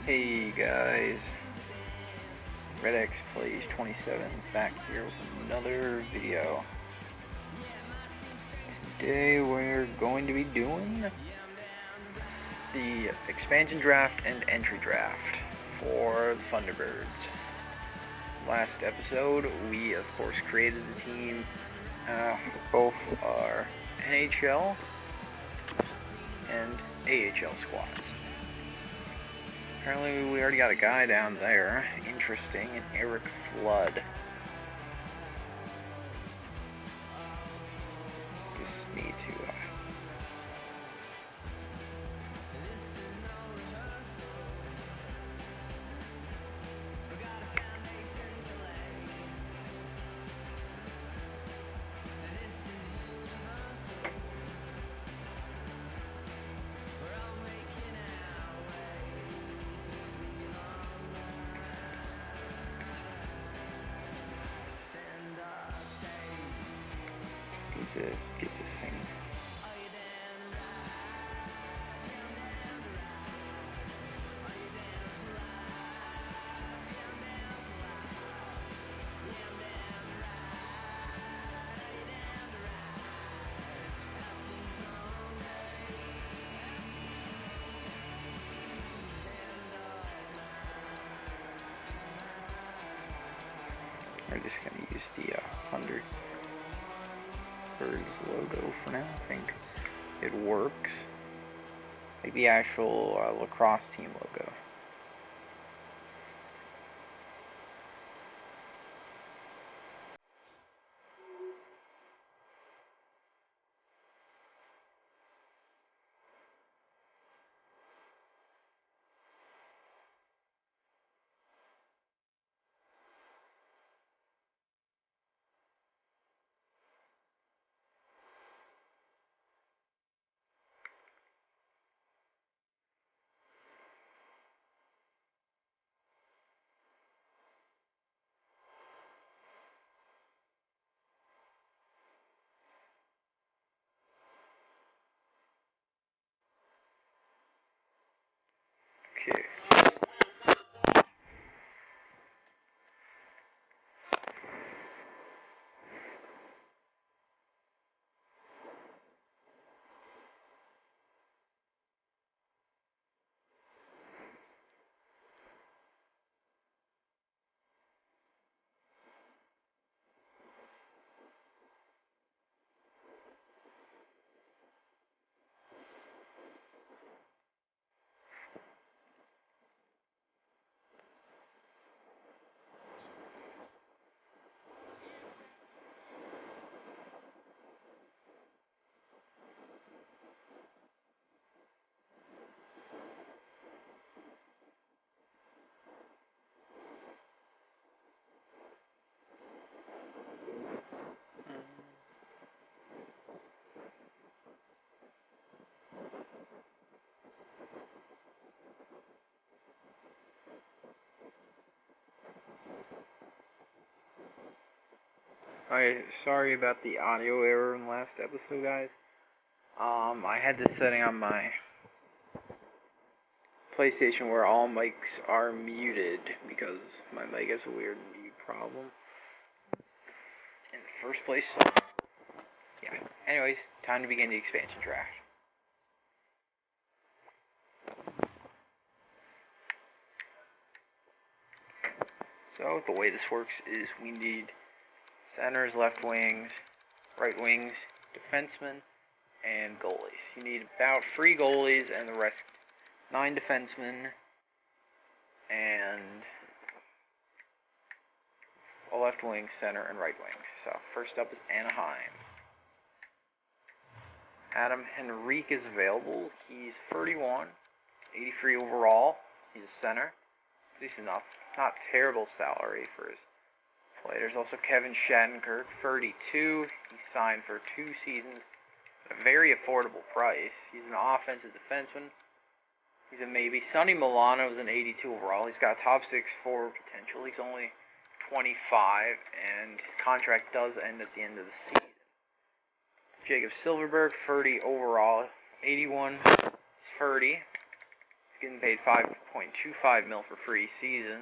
Hey guys, RedX Plays 27 back here with another video. Today we're going to be doing the expansion draft and entry draft for the Thunderbirds. Last episode we of course created the team for both our NHL and AHL squads. Apparently we already got a guy down there. Interesting. Eric Flood. Just need to get this thing. We're just going to use the Thunderbirds logo for now. I think it works. Like the actual lacrosse team logo. Okay. Alright, sorry about the audio error in the last episode, guys. I had this setting on my PlayStation where all mics are muted because my mic has a weird mute problem in the first place. So, yeah. Anyways, time to begin the expansion draft. So, the way this works is we need centers, left wings, right wings, defensemen, and goalies. You need about 3 goalies and the rest 9 defensemen and a left wing, center, and right wing. So first up is Anaheim. Adam Henrique is available. He's 31, 83 overall. He's a center. Decent enough. Not terrible salary for his play. There's also Kevin Shattenkirk, 32. He signed for 2 seasons at a very affordable price. He's an offensive defenseman. He's a maybe. Sonny Milano is an 82 overall. He's got top 6 forward potential. He's only 25, and his contract does end at the end of the season. Jacob Silverberg, 30 overall. 81. He's 30. He's getting paid 5.25 mil for free season.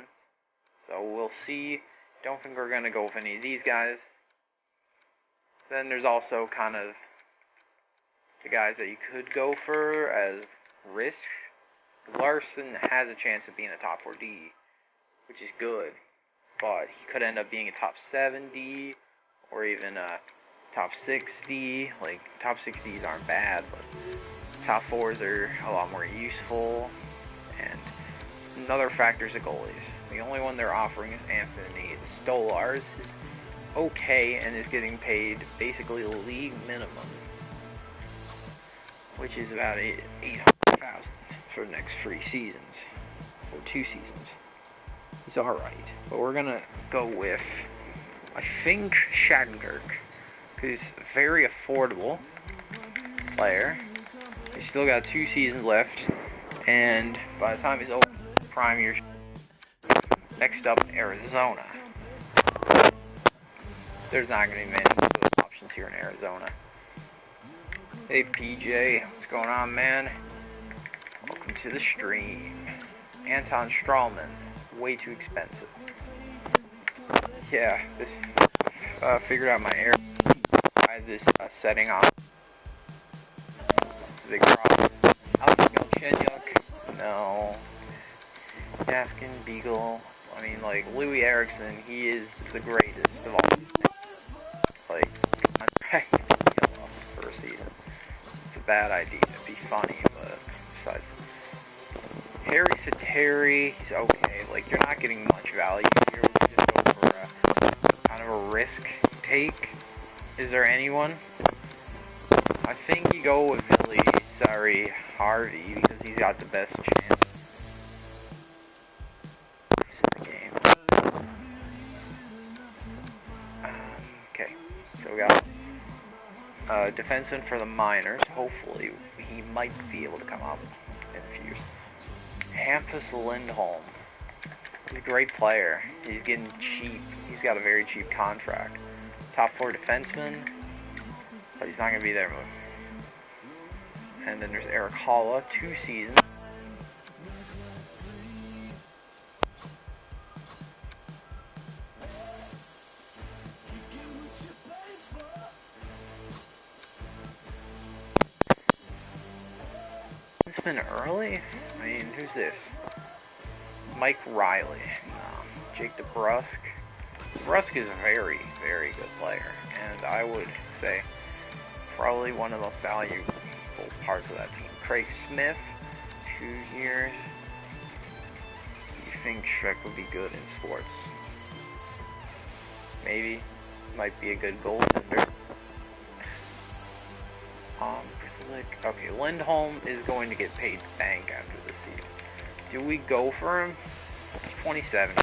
So we'll see. Don't think we're gonna go with any of these guys. Then there's also kind of the guys that you could go for as risk. Larson has a chance of being a top 4D, which is good, but he could end up being a top 7D or even a top 6D. Like, top 6Ds aren't bad, but top 4s are a lot more useful. And another factor is the goalies. The only one they're offering is Anthony Stolarz. Is okay and is getting paid basically league minimum, which is about $800,000 for the next 3 seasons, or 2 seasons. He's alright, but we're gonna go with, I think, Shattenkirk, because he's a very affordable player. He's still got 2 seasons left, and by the time he's over prime year. Next up, Arizona. There's not going to be many good options here in Arizona. Hey PJ, what's going on, man? Welcome to the stream. Anton Strawman, way too expensive. Yeah, this figured out my error. I had this setting on. It's a big problem. Alex Galchenyuk, no. Gaskin, Beagle. I mean, like, Louis Eriksson, he is the greatest of all. Like, contract us for a season. It's a bad idea. It'd be funny, but besides. Harry Sateri, he's okay. Like, you're not getting much value here. We can just go for a kind of a risk take. Is there anyone? I think you go with Harvey because he's got the best chance. Okay, so we got a defenseman for the minors. Hopefully, he might be able to come up in a few years. Hampus Lindholm. He's a great player. He's getting cheap. He's got a very cheap contract. Top 4 defenseman, but he's not going to be there. And then there's Eric Halla, 2 seasons. It's been early? I mean, who's this? Mike Riley. No. Jake DeBrusk. DeBrusk is a very, very good player. And I would say probably one of the most valuable parts of that team. Craig Smith, 2 years. You think Shrek would be good in sports? Maybe. Might be a good goaltender. Okay, Lindholm is going to get paid bank after this season. Do we go for him? 27.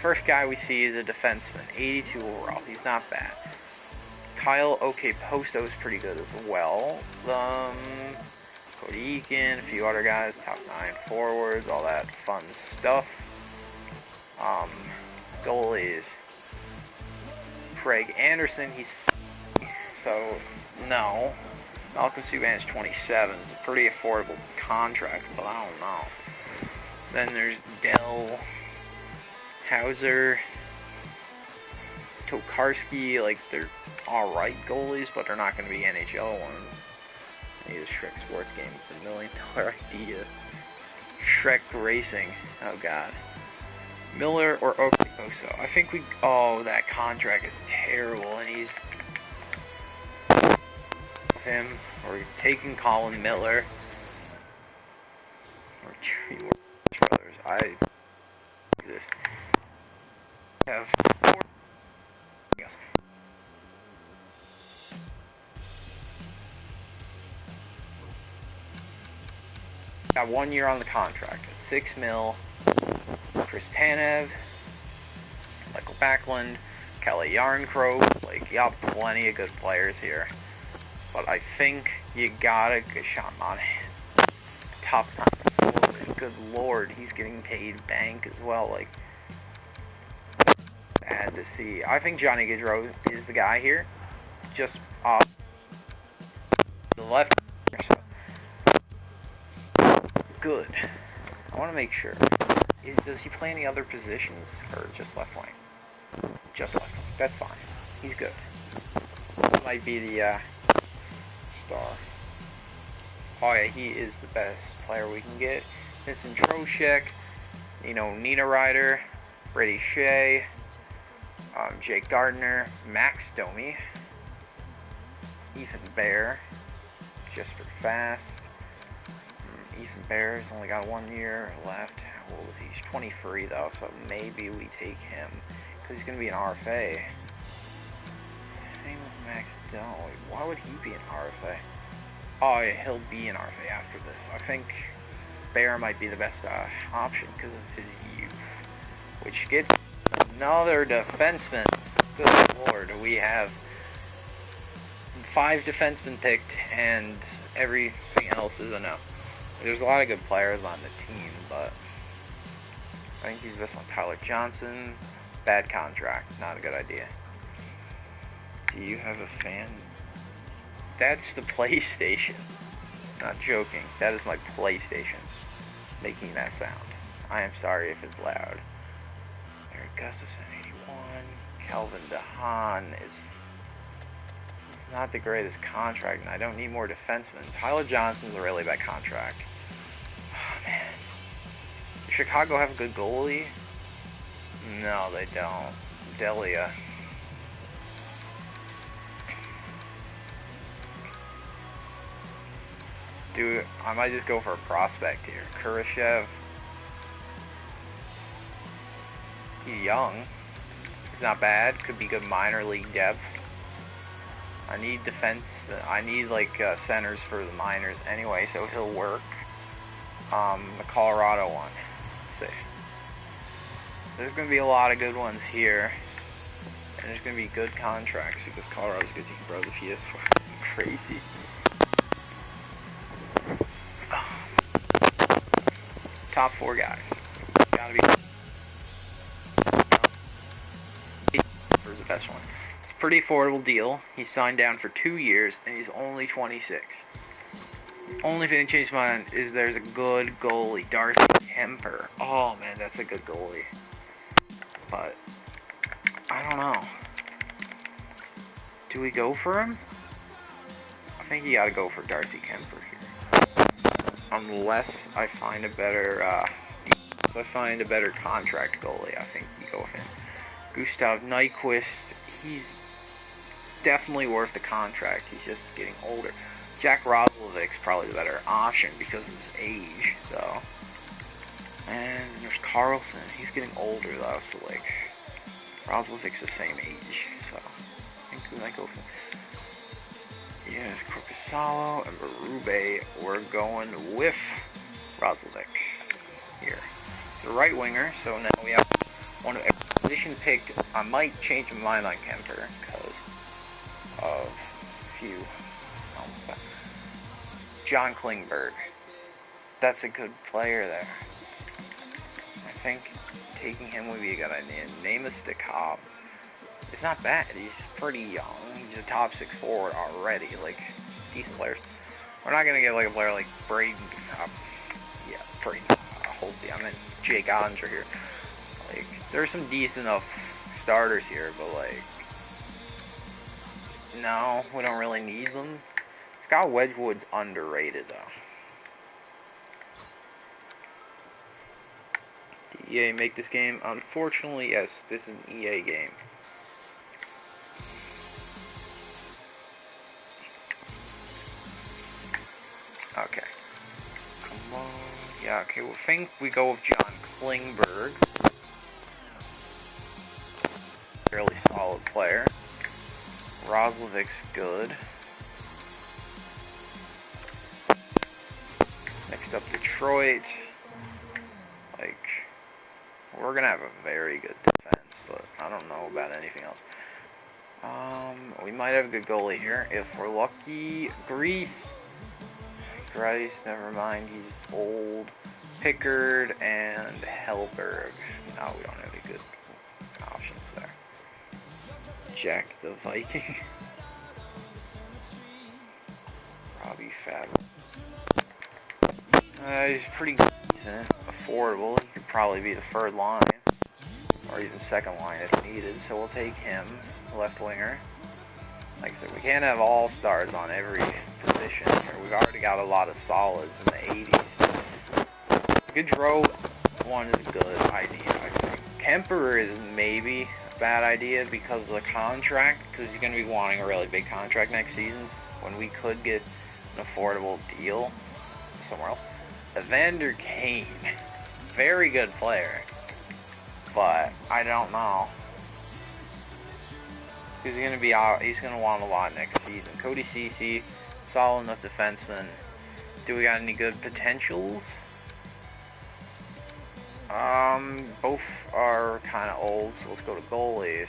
First guy we see is a defenseman, 82 overall. He's not bad. Kyle Okposo is pretty good as well. Cody Eakin, a few other guys, top 9 forwards, all that fun stuff. Goalies. Craig Anderson, he's so no. Malcolm Subban's 27. It's a pretty affordable contract, but I don't know. Then there's Dell, Hauser, Tokarski. Like, they're alright goalies, but they're not going to be NHL ones. I need a Shrek Sports game. It's $1 million idea. Shrek Racing. Oh god. Miller or Okposo. I think we. Oh, that contract is terrible, and he's him. Or taking Colin Miller. Or Tree Brothers. I exist. Have 4. Yes. Got 1 year on the contract. 6 mil. Chris Tanev, Michael Backlund, Kelly Yarncroke. Like, you have plenty of good players here. But I think you gotta get shot on it. Top 9 forward. Good lord, he's getting paid bank as well. Like, bad sad to see. I think Johnny Gaudreau is the guy here. Just off the left. So. Good. I want to make sure. Does he play any other positions or just left wing? Just left wing. That's fine. He's good. That might be the star. Oh yeah, he is the best player we can get. Vincent Trocheck, you know, Nina Ryder, Brady Shea, Jake Gardner, Max Domi, Ethan Bear, just for fast. Ethan Bear's only got 1 year left. How old is he? He's 23 though, so maybe we take him because he's gonna be an RFA. Same with Max Domi. Why would he be an RFA? Oh yeah, he'll be an RFA after this. I think Bear might be the best option because of his youth, which gets another defenseman. Good lord, we have 5 defensemen picked and everything else is a no. There's a lot of good players on the team, but I think he's the best one. Tyler Johnson, bad contract, not a good idea. Do you have a fan? That's the PlayStation. Not joking. That is my PlayStation making that sound. I am sorry if it's loud. Eric Gustafson, 81. Calvin DeHaan is not the greatest contract, and I don't need more defensemen. Tyler Johnson's a really bad contract. Oh, man. Does Chicago have a good goalie? No, they don't. Delia. Dude, I might just go for a prospect here. Kurashev. He's young. He's not bad. Could be good minor league depth. I need defense. I need like centers for the minors anyway, so he'll work. The Colorado one. Let's see. There's going to be a lot of good ones here. And there's going to be good contracts because Colorado's a good team, bro. The PS crazy. Top 4 guys. Gotta be. Is the best one. It's a pretty affordable deal. He's signed down for 2 years and he's only 26. Only thing that changed my mind is there's a good goalie, Darcy Kemper. Oh man, that's a good goalie. But I don't know. Do we go for him? I think you gotta go for Darcy Kemper here. Unless I find a better contract goalie, I think you go with him. Gustav Nyquist, he's definitely worth the contract. He's just getting older. Jack Roslovic's probably the better option because of his age, though. And there's Carlson. He's getting older, though, so, like, Roslovic's the same age, so I think we might go for... Yes, Korpisalo and Berube. We're going with Roslovic here. The right winger, so now we have one of every position picked. I might change my mind on Kemper because of a few. John Klingberg. That's a good player there. I think taking him would be a good idea. Namus Stikov. It's not bad. He's pretty young. He's a top 6 forward already. Like, decent players. We're not going to get like a player like Braden. I meant Jake Ottinger here. Like, there's some decent enough starters here, but like, no, we don't really need them. Scott Wedgwood's underrated though. Did EA make this game? Unfortunately, yes, this is an EA game. Okay. Come on. Yeah, okay, well, I think we go with John Klingberg. Fairly solid player. Roslovic's good. Next up, Detroit. Like, we're gonna have a very good defense, but I don't know about anything else. We might have a good goalie here if we're lucky. Greece, never mind, he's old. Pickard and Hellberg. No, we don't have any good options there. Jack the Viking. Robbie Fab. He's pretty decent, affordable. He could probably be the third line, or even second line if needed. So we'll take him, left winger. Like I said, we can't have all stars on every position here. We've already got a lot of solids in the 80s. Gaudreau one is a good idea, I think. Kemper is maybe a bad idea because of the contract, because he's going to be wanting a really big contract next season when we could get an affordable deal somewhere else. Evander Kane, very good player, but I don't know. He's going to be out. He's going to want a lot next season. Cody Ceci, solid enough defenseman. Do we got any good potentials? Both are kind of old, so let's go to goalies.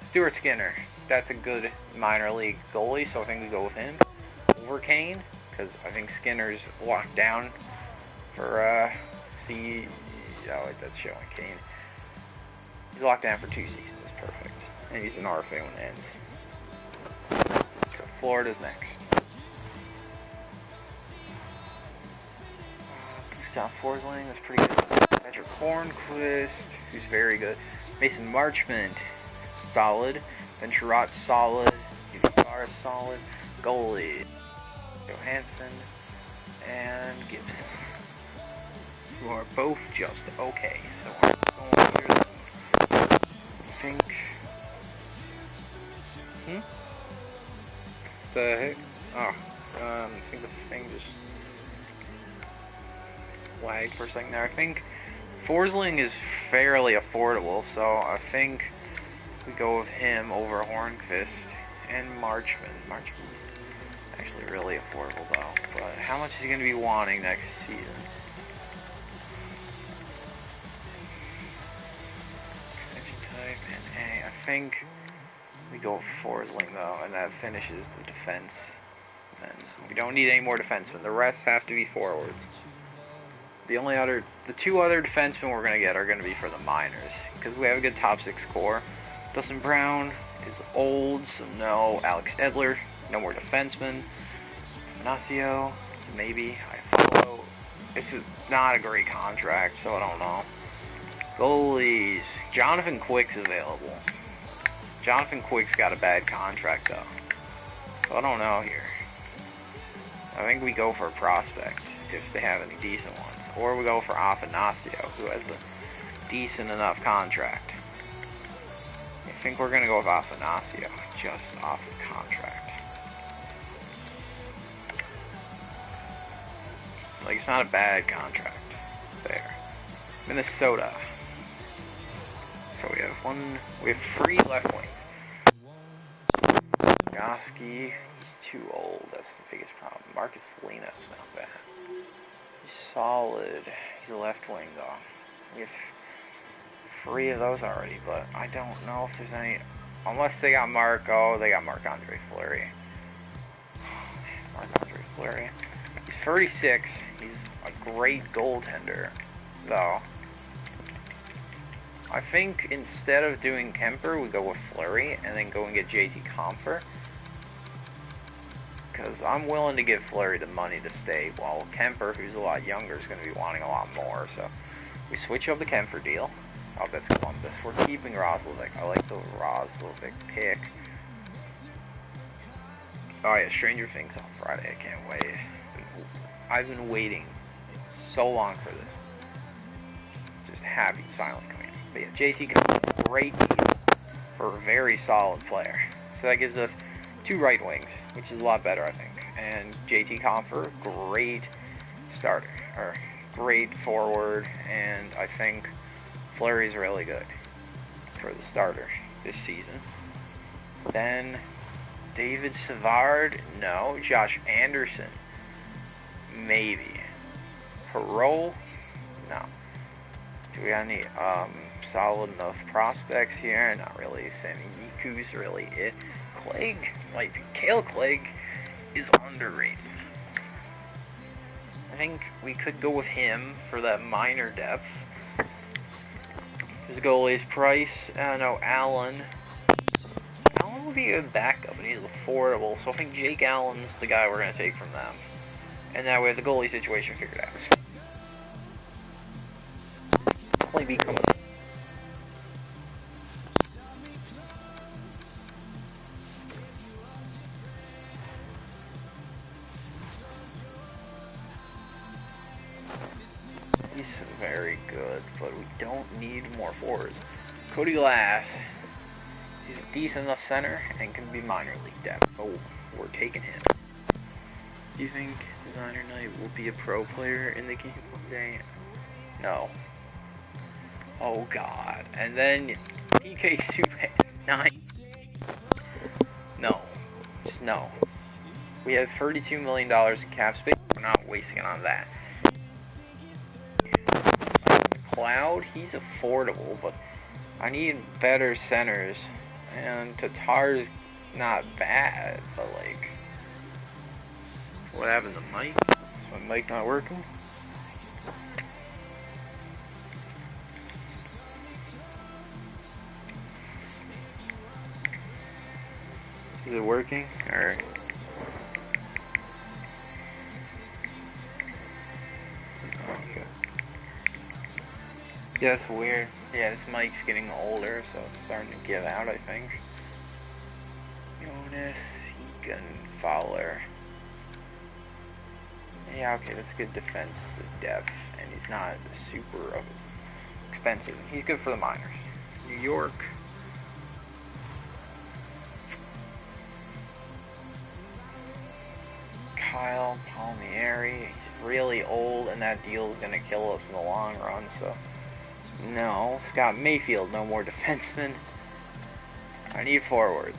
Stuart Skinner, that's a good minor league goalie, so I think we go with him over Kane, because I think Skinner's locked down for, oh, wait, that's showing Kane. He's locked down for 2 seasons, that's perfect. And he's an RFA when it ends. So Florida's next. Gustav Forsling, that's pretty good. Patrick Hornquist, who's very good. Mason Marchment, solid. Venturat, solid. Uvar, solid. Goalie, Johansson and Gibson, who are both just okay. So we're going through, I think. The heck? Oh, I think the thing just lagged for a second there. I think Forsling is fairly affordable, so I think we go with him over Hornquist and Marchman. Marchman's actually really affordable though, but how much is he going to be wanting next season? Extension type and A. I think we go with Forsling though, and that finishes the defense. And we don't need any more defensemen. The rest have to be forwards. The 2 other defensemen we're going to get are going to be for the minors, because we have a good top 6 core. Dustin Brown is old, so no. Alex Edler, no more defensemen. Ignacio, maybe. I follow. This is not a great contract, so I don't know. Goalies. Jonathan Quick's available. Jonathan Quick's got a bad contract, though. So I don't know here. I think we go for a prospect, if they have any decent ones. Or we go for Afanasio, who has a decent enough contract. I think we're going to go with Afanasio, just off the contract. Like, it's not a bad contract. There. Minnesota. So we have 3 left wings. Goski, he's too old, that's the biggest problem. Marcus Foligno's not bad. He's solid. He's a left wing though. We have 3 of those already, but I don't know if there's any, unless they got Marc-Andre Fleury. Marc-Andre Fleury. He's 36. He's a great goaltender, though. I think instead of doing Kemper, we go with Fleury and then go and get JT Compher. Because I'm willing to give Fleury the money to stay, while Kemper, who's a lot younger, is going to be wanting a lot more. So we switch up the Kemper deal. Oh, that's Columbus. We're keeping Roslovic. I like the Roslovic pick. Oh yeah, Stranger Things on Friday. I can't wait. I've been waiting so long for this. Just happy silent coming. But yeah, JT Compher, great deal for a very solid player. So that gives us 2 right wings, which is a lot better, I think. And JT Compher, great starter, or great forward, and I think Fleury's really good for the starter this season. Then David Savard, no. Josh Anderson, maybe. Perot, no. Do we got any solid enough prospects here? Not really. Sammy Miku's really it. Clegg might be. Cale Clegg is underrated. I think we could go with him for that minor depth. His goalie's Price. No, Allen. Allen would be a good backup, and he's affordable. So I think Jake Allen's the guy we're going to take from them. And now we have the goalie situation figured out. Only become a... He's very good, but we don't need more forwards. Cody Glass, he's a decent enough center and can be minor league depth. Oh, we're taking him. Do you think Designer Knight will be a pro player in the game one day? No. Oh god. And then PK Subban 9. No. Just no. We have $32 million in cap space. We're not wasting it on that. Cloud, he's affordable, but I need better centers. And Tatar's not bad, but like, what happened to Mike? Is my mic not working? Is it working? Alright. Okay. Yeah, it's weird. Yeah, this mic's getting older, so it's starting to give out, I think. Jonas, Egan, Fowler. Yeah, okay, that's good defense depth, and he's not super expensive. He's good for the minors. New York. Kyle Palmieri. He's really old, and that deal is going to kill us in the long run, so... No. Scott Mayfield, no more defensemen. I need forwards.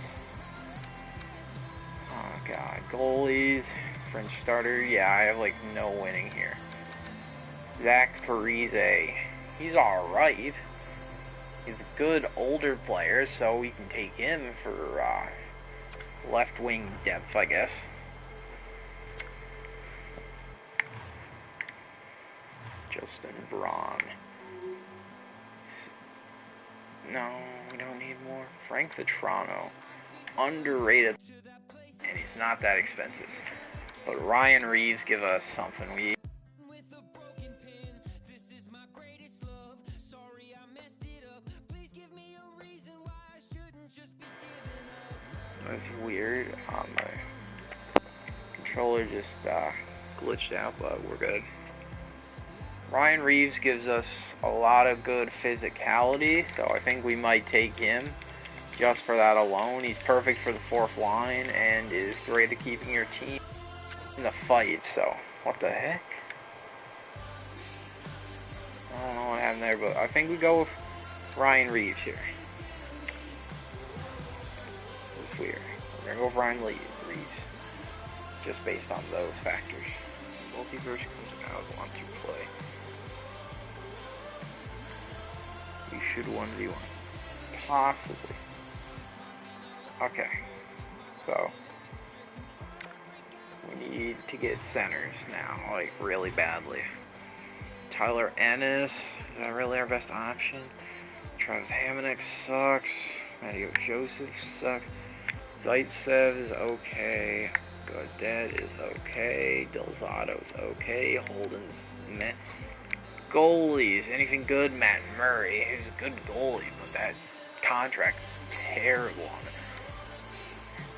Oh, God. Goalies. French starter, yeah, I have like no winning here. Zach Parise, he's alright. He's a good older player, so we can take him for left wing depth, I guess. Justin Braun. No, we don't need more. Frank Vetrano, underrated, and he's not that expensive. But Ryan Reeves give us something we... That's weird. My controller just glitched out, but we're good. Ryan Reeves gives us a lot of good physicality, so I think we might take him just for that alone. He's perfect for the fourth line and is great at keeping your team in the fight, so what the heck? I don't know what happened there, but I think we go with Ryan Reeves here. It's weird. We're gonna go with Ryan Reeves, just based on those factors. Multiverse comes out, want to play. You should 1v1. Possibly. Okay. So we need to get centers now, like really badly. Tyler Ennis, is that really our best option? Travis Hamonic sucks. Mario Joseph sucks. Zaitsev is okay. Godet is okay. Delzato's okay. Holden's meh. Goalies, anything good? Matt Murray, who's a good goalie, but that contract is terrible on it.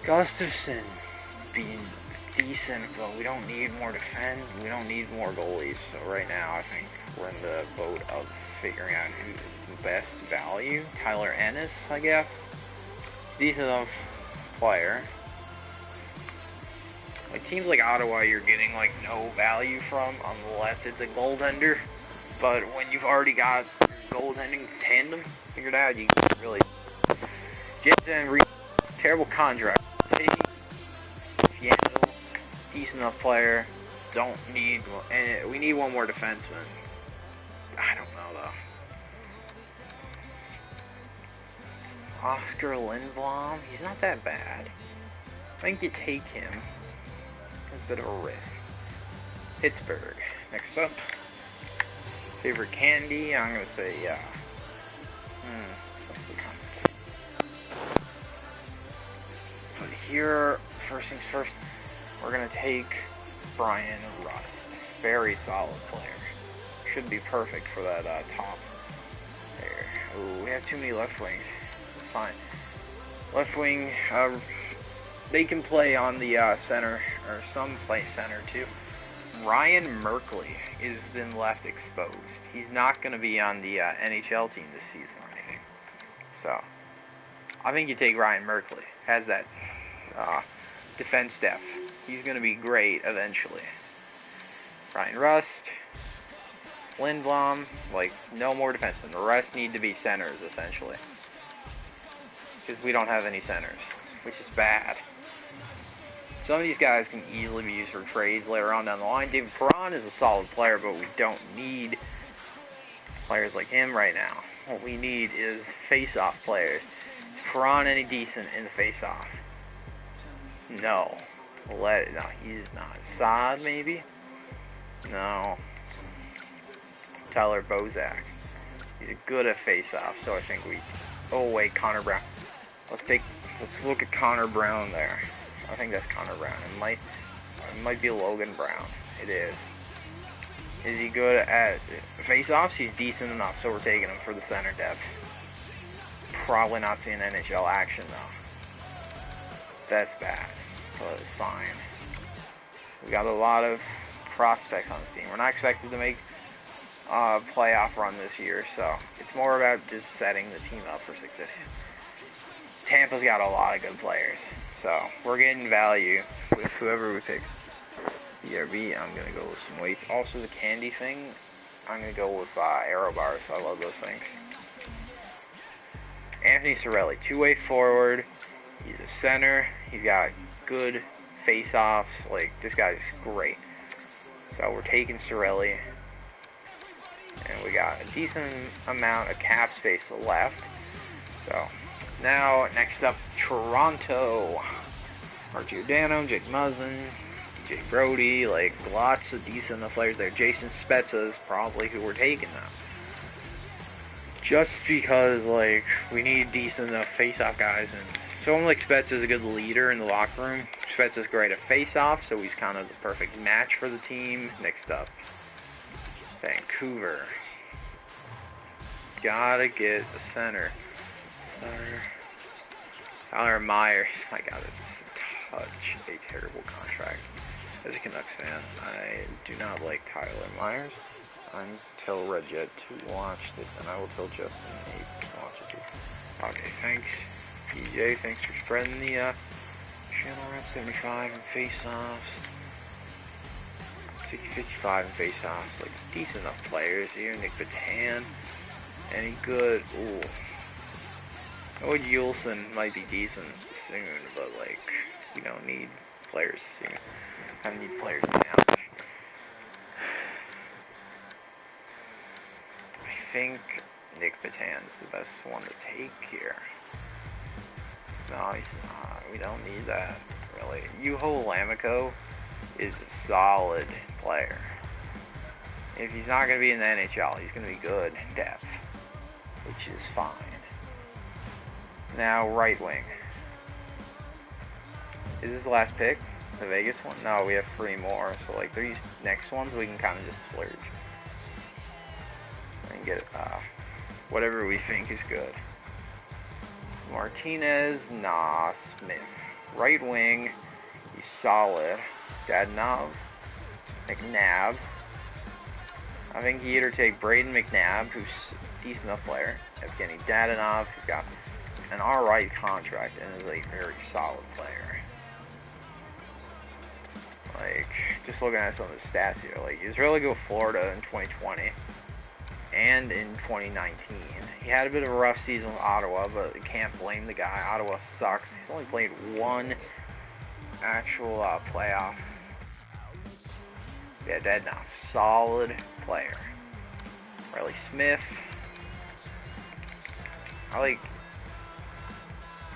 Gustafson being decent, but we don't need more defense. We don't need more goalies. So right now, I think we're in the boat of figuring out who's the best value. Tyler Ennis, I guess. Decent enough player. Like teams like Ottawa, you're getting like no value from unless it's a goaltender. But when you've already got your goaltending tandem figured out, you can really get in terrible contract. Fiendo, decent enough player. Don't need, and we need one more defenseman. I don't know though. Oscar Lindblom, he's not that bad. I think you take him. It's a bit of a risk. Pittsburgh. Next up. Favorite candy? I'm gonna say here, first things first, we're going to take Brian Rust. Very solid player. Should be perfect for that top there. Ooh, we have too many left wings. It's fine. Left wing, they can play on the center, or some play center too. Ryan Merkley is then left exposed. He's not going to be on the NHL team this season or anything. So, I think you take Ryan Merkley. Has that defense depth. He's going to be great eventually. Ryan Rust, Lindblom, like, no more defensemen. The rest need to be centers, essentially. Because we don't have any centers, which is bad. Some of these guys can easily be used for trades later on down the line. David Perron is a solid player, but we don't need players like him right now. What we need is face-off players. Is Perron any decent in the face-off? No. No, he's not. Saad, maybe? No. Tyler Bozak. He's good at face-off, so I think we... Oh, wait, Connor Brown. Let's look at Connor Brown there. I think that's Connor Brown. It might be Logan Brown. It is. Is he good at face-offs? He's decent enough, so we're taking him for the center depth. Probably not seeing NHL action, though. That's bad, but it's fine. We got a lot of prospects on this team. We're not expected to make a playoff run this year, so it's more about just setting the team up for success. Tampa's got a lot of good players. So, we're getting value with whoever we pick. BRB, I'm going to go with some weights. Also, the candy thing, I'm going to go with Aero Bars. I love those things. Anthony Cirelli, two-way forward. He's a center. He's got good face-offs. Like, this guy's great. So, we're taking Cirelli. And we got a decent amount of cap space left. So... Now, next up, Toronto. Mark Giordano, Jake Muzzin, DJ Brody, like, lots of decent enough players there. Jason Spezza is probably who we're taking now. Just because, like, we need decent enough face-off guys, and someone like Spezza is a good leader in the locker room. Spezza's great at face-off, so he's kind of the perfect match for the team. Next up, Vancouver. Gotta get a center. Tyler Myers. My God, it's such a terrible contract. As a Canucks fan, I do not like Tyler Myers. I'm tell Redjet to watch this, and I will tell Justin to watch it too. Okay, thanks, PJ. Thanks for spreading the channel around. 75 in face-offs. 55 in face-offs. Like, decent enough players here. Nick Batan. Any good? Ooh. Owen Yulson might be decent soon, but, like, we don't need players soon. I need players now. I think Nick Batan's the best one to take here. No, he's not. We don't need that, really. Juho Lammikko is a solid player. If he's not going to be in the NHL, he's going to be good depth, which is fine. Now, right wing. Is this the last pick? The Vegas one? No, we have 3 more. So, like, these next ones, we can kind of just splurge. And get whatever we think is good. Martinez, nah, Smith. Right wing, he's solid. Dadonov, McNabb. I think you either take Braden McNabb, who's a decent enough player. Evgeny Dadonov, who's got an alright contract and is a very solid player. Like, just looking at some of the stats here, like, he's really good with Florida in 2020 and in 2019. He had a bit of a rough season with Ottawa, but you can't blame the guy. Ottawa sucks. He's only played 1 actual playoff. Yeah, Dadonov, solid player. Riley Smith.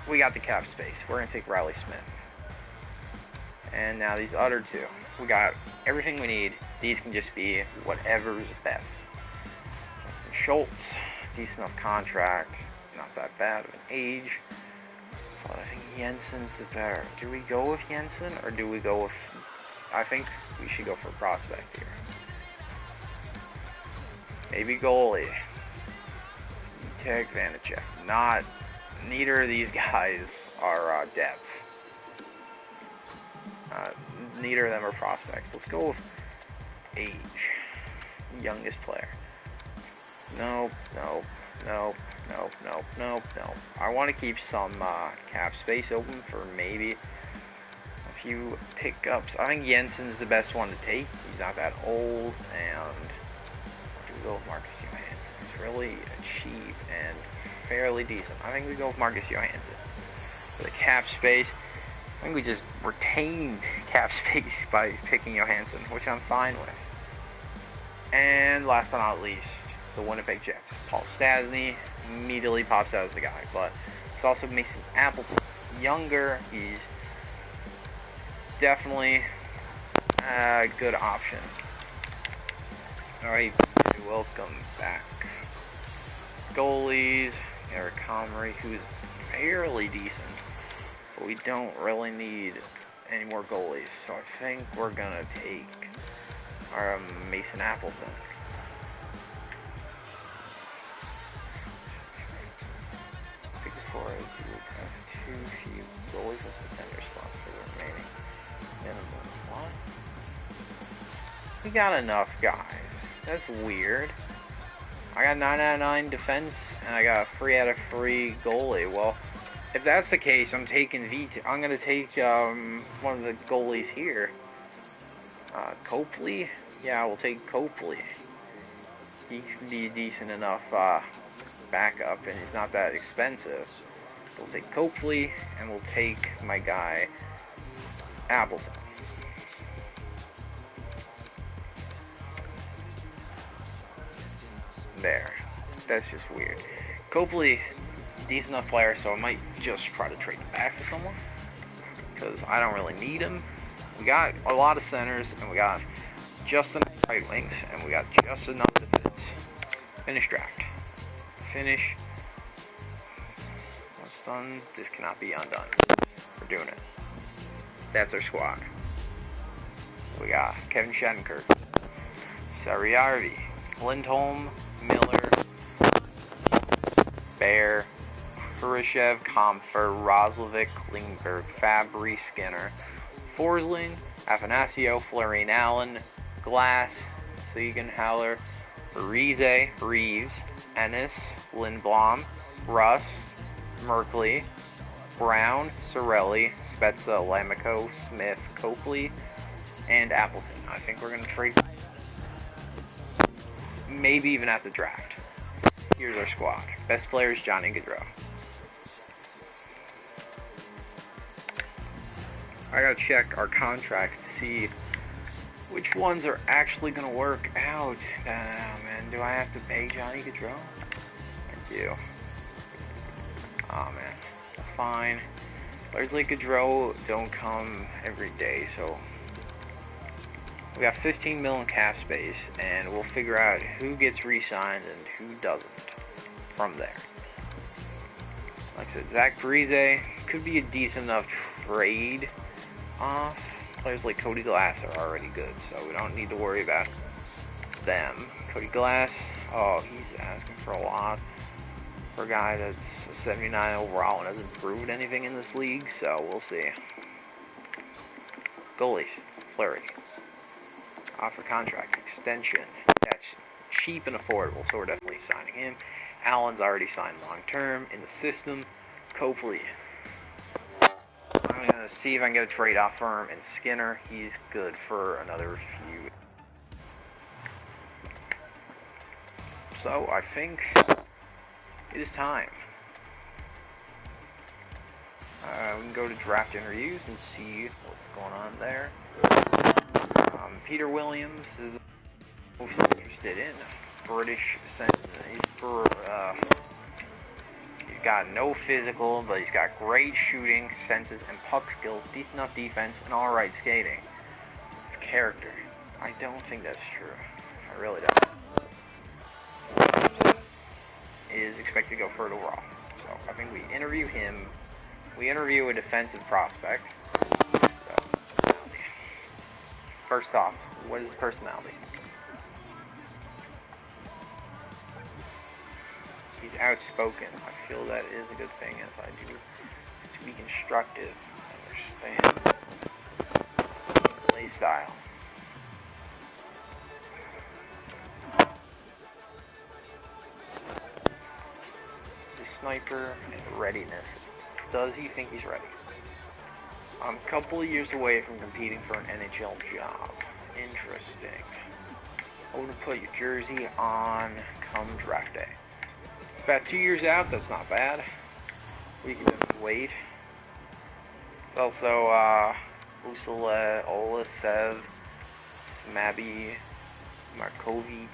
We got the cap space. We're going to take Riley Smith. And now these other 2. We got everything we need. These can just be whatever's best. Schultz, decent enough contract. Not that bad of an age. But I think Jensen's the better. Do we go with Jensen or do we go with... I think we should go for prospect here. Maybe goalie. Take Vanacek. Neither of these guys are depth. Neither of them are prospects. Let's go with age. Youngest player. Nope. I want to keep some cap space open for maybe a few pickups. I think Jensen's the best one to take. He's not that old, and do we go with Marcus Johansson? He's really cheap and fairly decent. I think we go with Marcus Johansson. For the cap space, I think we just retained cap space by picking Johansson, which I'm fine with. And last but not least, the Winnipeg Jets. Paul Stastny immediately pops out as the guy, but it's also Mason Appleton. Younger, he's definitely a good option. Alright, welcome back. Goalies, Eric Comrie, who's fairly decent, but we don't really need any more goalies, so I think we're gonna take our Mason Appleton. Torres, you would have too few goalies as defender slots for the remaining minimum slot. We got enough guys. That's weird. I got 9 out of 9 defense, and I got a 3 out of 3 goalie. Well, if that's the case, I'm taking I'm gonna take one of the goalies here. Copley? Yeah, we'll take Copley. He can be decent enough backup, and he's not that expensive. We'll take Copley, and we'll take my guy Appleton. There. That's just weird. Copley, decent enough player, so I might just try to trade him back to someone, because I don't really need him. We got a lot of centers, and we got just enough right wings, and we got just enough defense. Finish draft. Finish. Once done, this cannot be undone. We're doing it. That's our squad. We got Kevin Shattenkirk, Sariarvi, Lindholm, Miller, Bear, Khrushchev, Comfer, Roslovic, Klingberg, Fabry, Skinner, Forsling, Afanasio, Florian Allen, Glass, Siegenthaler, Parise, Reeves, Ennis, Lindblom, Russ, Merkley, Brown, Sorelli, Spezza, Lamico, Smith, Copley, and Appleton. I think we're going to trade maybe even at the draft. Here's our squad. Best player is Johnny Gaudreau. I gotta check our contracts to see which ones are actually gonna work out. Man, do I have to pay Johnny Gaudreau? I do. Oh man, that's fine. Players like Gaudreau don't come every day, so we got 15 million cap space, and we'll figure out who gets re-signed and who doesn't from there. Like I said, Zach Parise could be a decent enough trade off. Players like Cody Glass are already good, so we don't need to worry about them. Cody Glass, oh, he's asking for a lot for a guy that's a 79 overall and hasn't proved anything in this league, so we'll see. Goalies, Fleury. Offer contract extension. That's cheap and affordable, so we're definitely signing him. Allen's already signed long-term in the system. Copley. I'm going to see if I can get a trade off for him. And Skinner, he's good for another few. So, I think it is time. We can go to draft interviews and see what's going on there. Peter Williams is most interested in British center. He's got no physical, but he's got great shooting, senses, and puck skills, decent enough defense, and alright skating. His character. I don't think that's true. I really don't. Is expected to go third overall. So I think we interview him. we interview a defensive prospect. So, first off, what is his personality? He's outspoken. I feel that is a good thing, as I do to be constructive, understand play style. The sniper and readiness. Does he think he's ready? I'm a couple of years away from competing for an NHL job. Interesting. I want to put your jersey on come draft day. About 2 years out, that's not bad. We can just wait. Also, Usala, Olasev, Smaby, Markovic,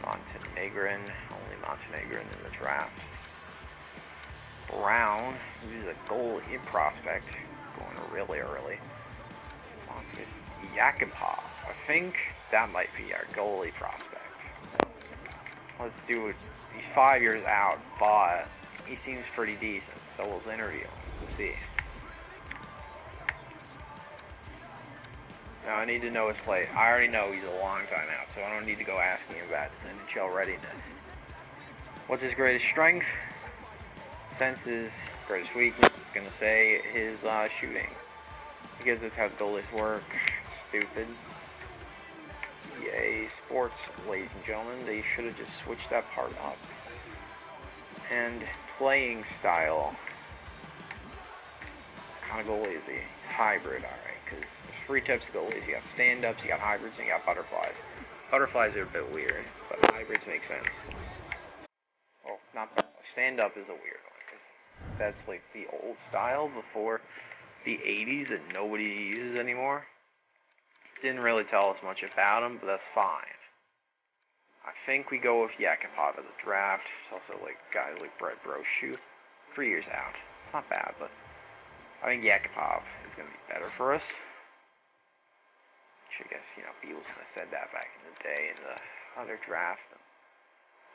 Montenegrin, only Montenegrin in the draft. Brown, who's a goalie prospect, going really early. Yakupov, I think that might be our goalie prospect. Let's do it. He's 5 years out, but he seems pretty decent, so we'll interview him. We'll see. Now I need to know his play. I already know he's a long time out, so I don't need to go asking him about his NHL readiness. What's his greatest strength? Senses. Greatest weakness. I'm gonna say his shooting, because that's how goalies work. Stupid. EA Sports, ladies and gentlemen, they should have just switched that part up. And playing style. What kind of goalie is he? Hybrid, alright, because there's 3 types of goalies. You got stand-ups, you got hybrids, and you got butterflies. Butterflies are a bit weird, but hybrids make sense. Oh, not butterflies. Stand-up is a weird one, because that's like the old style before the 80s that nobody uses anymore. Didn't really tell us much about him, but that's fine. I think we go with Yakupov at the draft. It's also like guys like Brett Brochu. 3 years out. It's not bad, but I think Yakupov is going to be better for us. Which I guess, people kind of said that back in the day in the other draft.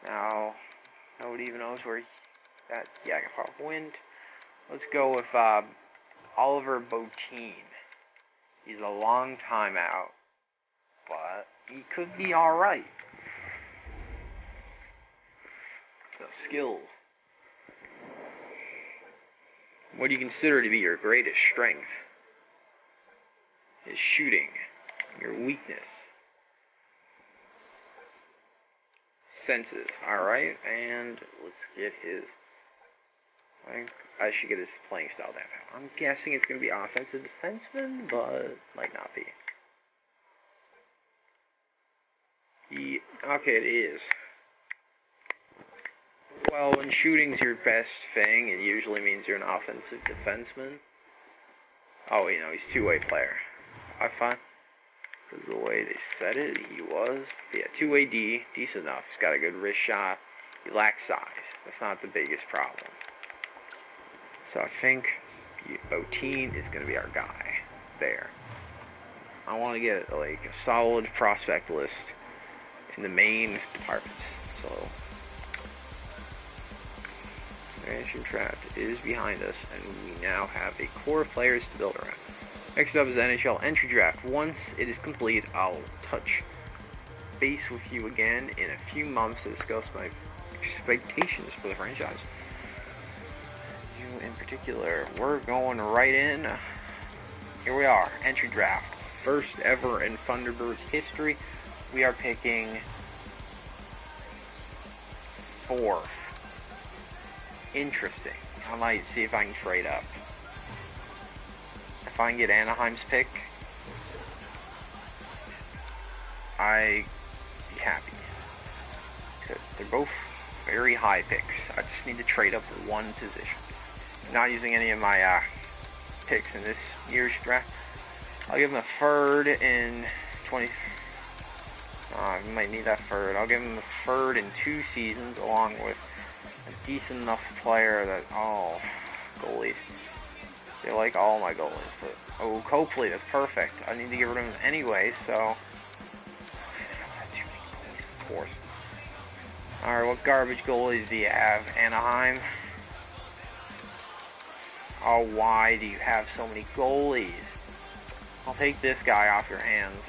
Now, nobody even knows where that Yakupov went. Let's go with Oliver Botine. He's a long time out, but he could be alright. So, skills. What do you consider to be your greatest strength? His shooting. Your weakness. Senses. Alright, and let's get his... I think I should get his playing style down. I'm guessing it's going to be offensive defenseman, but might not be. Okay, it is. Well, when shooting's your best thing, it usually means you're an offensive defenseman. Oh, he's a two-way player. I find, because the way they said it, he was. But yeah, two-way D, decent enough. He's got a good wrist shot. He lacks size. That's not the biggest problem. So I think Botine is going to be our guy there. I want to get like a solid prospect list in the main departments. So expansion draft is behind us, and we now have a core of players to build around. Next up is NHL entry draft. Once it is complete, I'll touch base with you again in a few months to discuss my expectations for the franchise. In particular, we're going right in. Here we are, entry draft. First ever in Thunderbirds history. We are picking 4th. Interesting. I might see if I can trade up. If I can get Anaheim's pick, I'd be happy. Because they're both very high picks. I just need to trade up one position. Not using any of my picks in this year's draft. I'll give him a 3rd in 20. I might need that 3rd. I'll give him a 3rd in 2 seasons, along with a decent enough player that goalies. They like all my goalies, but Copley, that's perfect. I need to get rid of him anyway, so I don't have too many goalies, of course. All right, what garbage goalies do you have? Anaheim. Oh, why do you have so many goalies? I'll take this guy off your hands.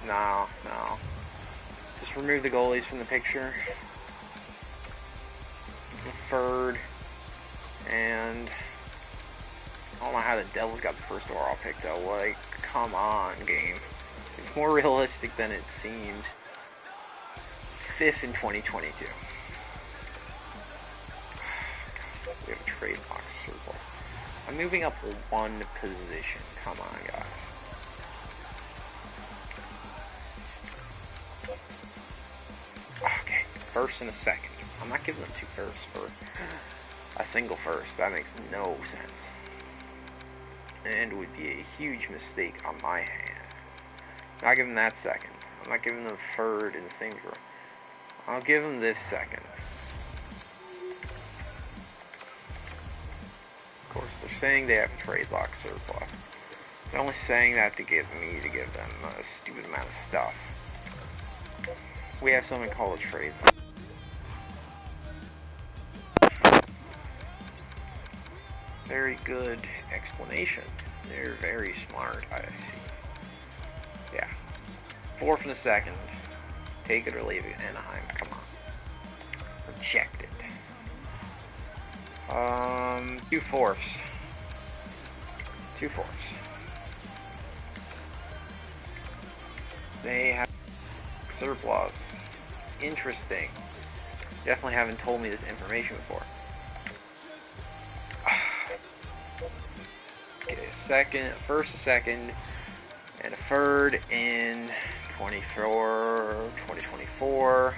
No. Just remove the goalies from the picture. Third. And I don't know how the Devils got the first overall pick though. Like, come on, game. It's more realistic than it seems. 5th in 2022. We have a trade box circle. I'm moving up one position. Come on, guys. Okay, first and a second. I'm not giving them 2 firsts for a single first. That makes no sense. And would be a huge mistake on my hand. Not giving that second. I'm not giving them third in the same draw. I'll give them this second. Of course, they're saying they have a trade block surplus. They're only saying that to get me to give them a stupid amount of stuff. We have something called a trade block. Very good explanation. They're very smart, I see. Yeah. 4th and a second. Take it or leave it, Anaheim. Come on. Rejected. 2 fourths. 2 fourths. They have surplus. Interesting. Definitely haven't told me this information before. Okay, first, a second, and a third in 2024,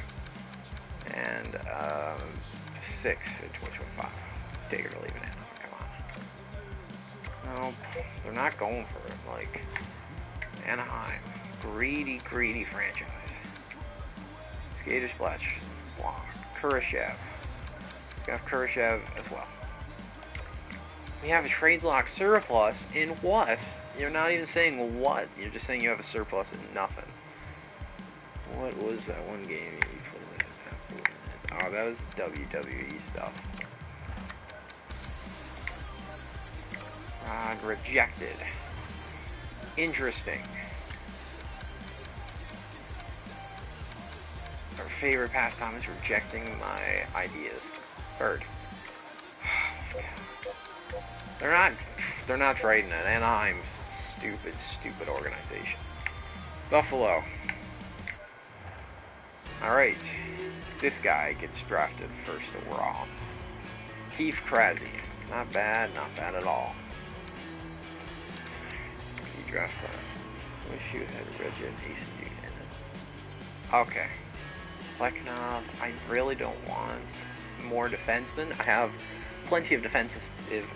and 6th in 2025. Take it or leave it in. Come on. Nope, they're not going for it. Like, Anaheim, greedy franchise. Skater Splash, block. Kurashev. We have Kurashev as well. We have a trade block surplus in what? You're not even saying what. You're just saying you have a surplus in nothing. What was that one game you put in? Oh, that was WWE stuff. Rejected. Interesting. Our favorite pastime is rejecting my ideas. Bird. They're not trading it. Anaheim's stupid organization. Buffalo. Alright. This guy gets drafted first overall. Keith Krasny. Not bad at all. He draft class. Wish you had Reggie and Easton in it. Okay. Plekhanov, I really don't want more defensemen. I have plenty of defensive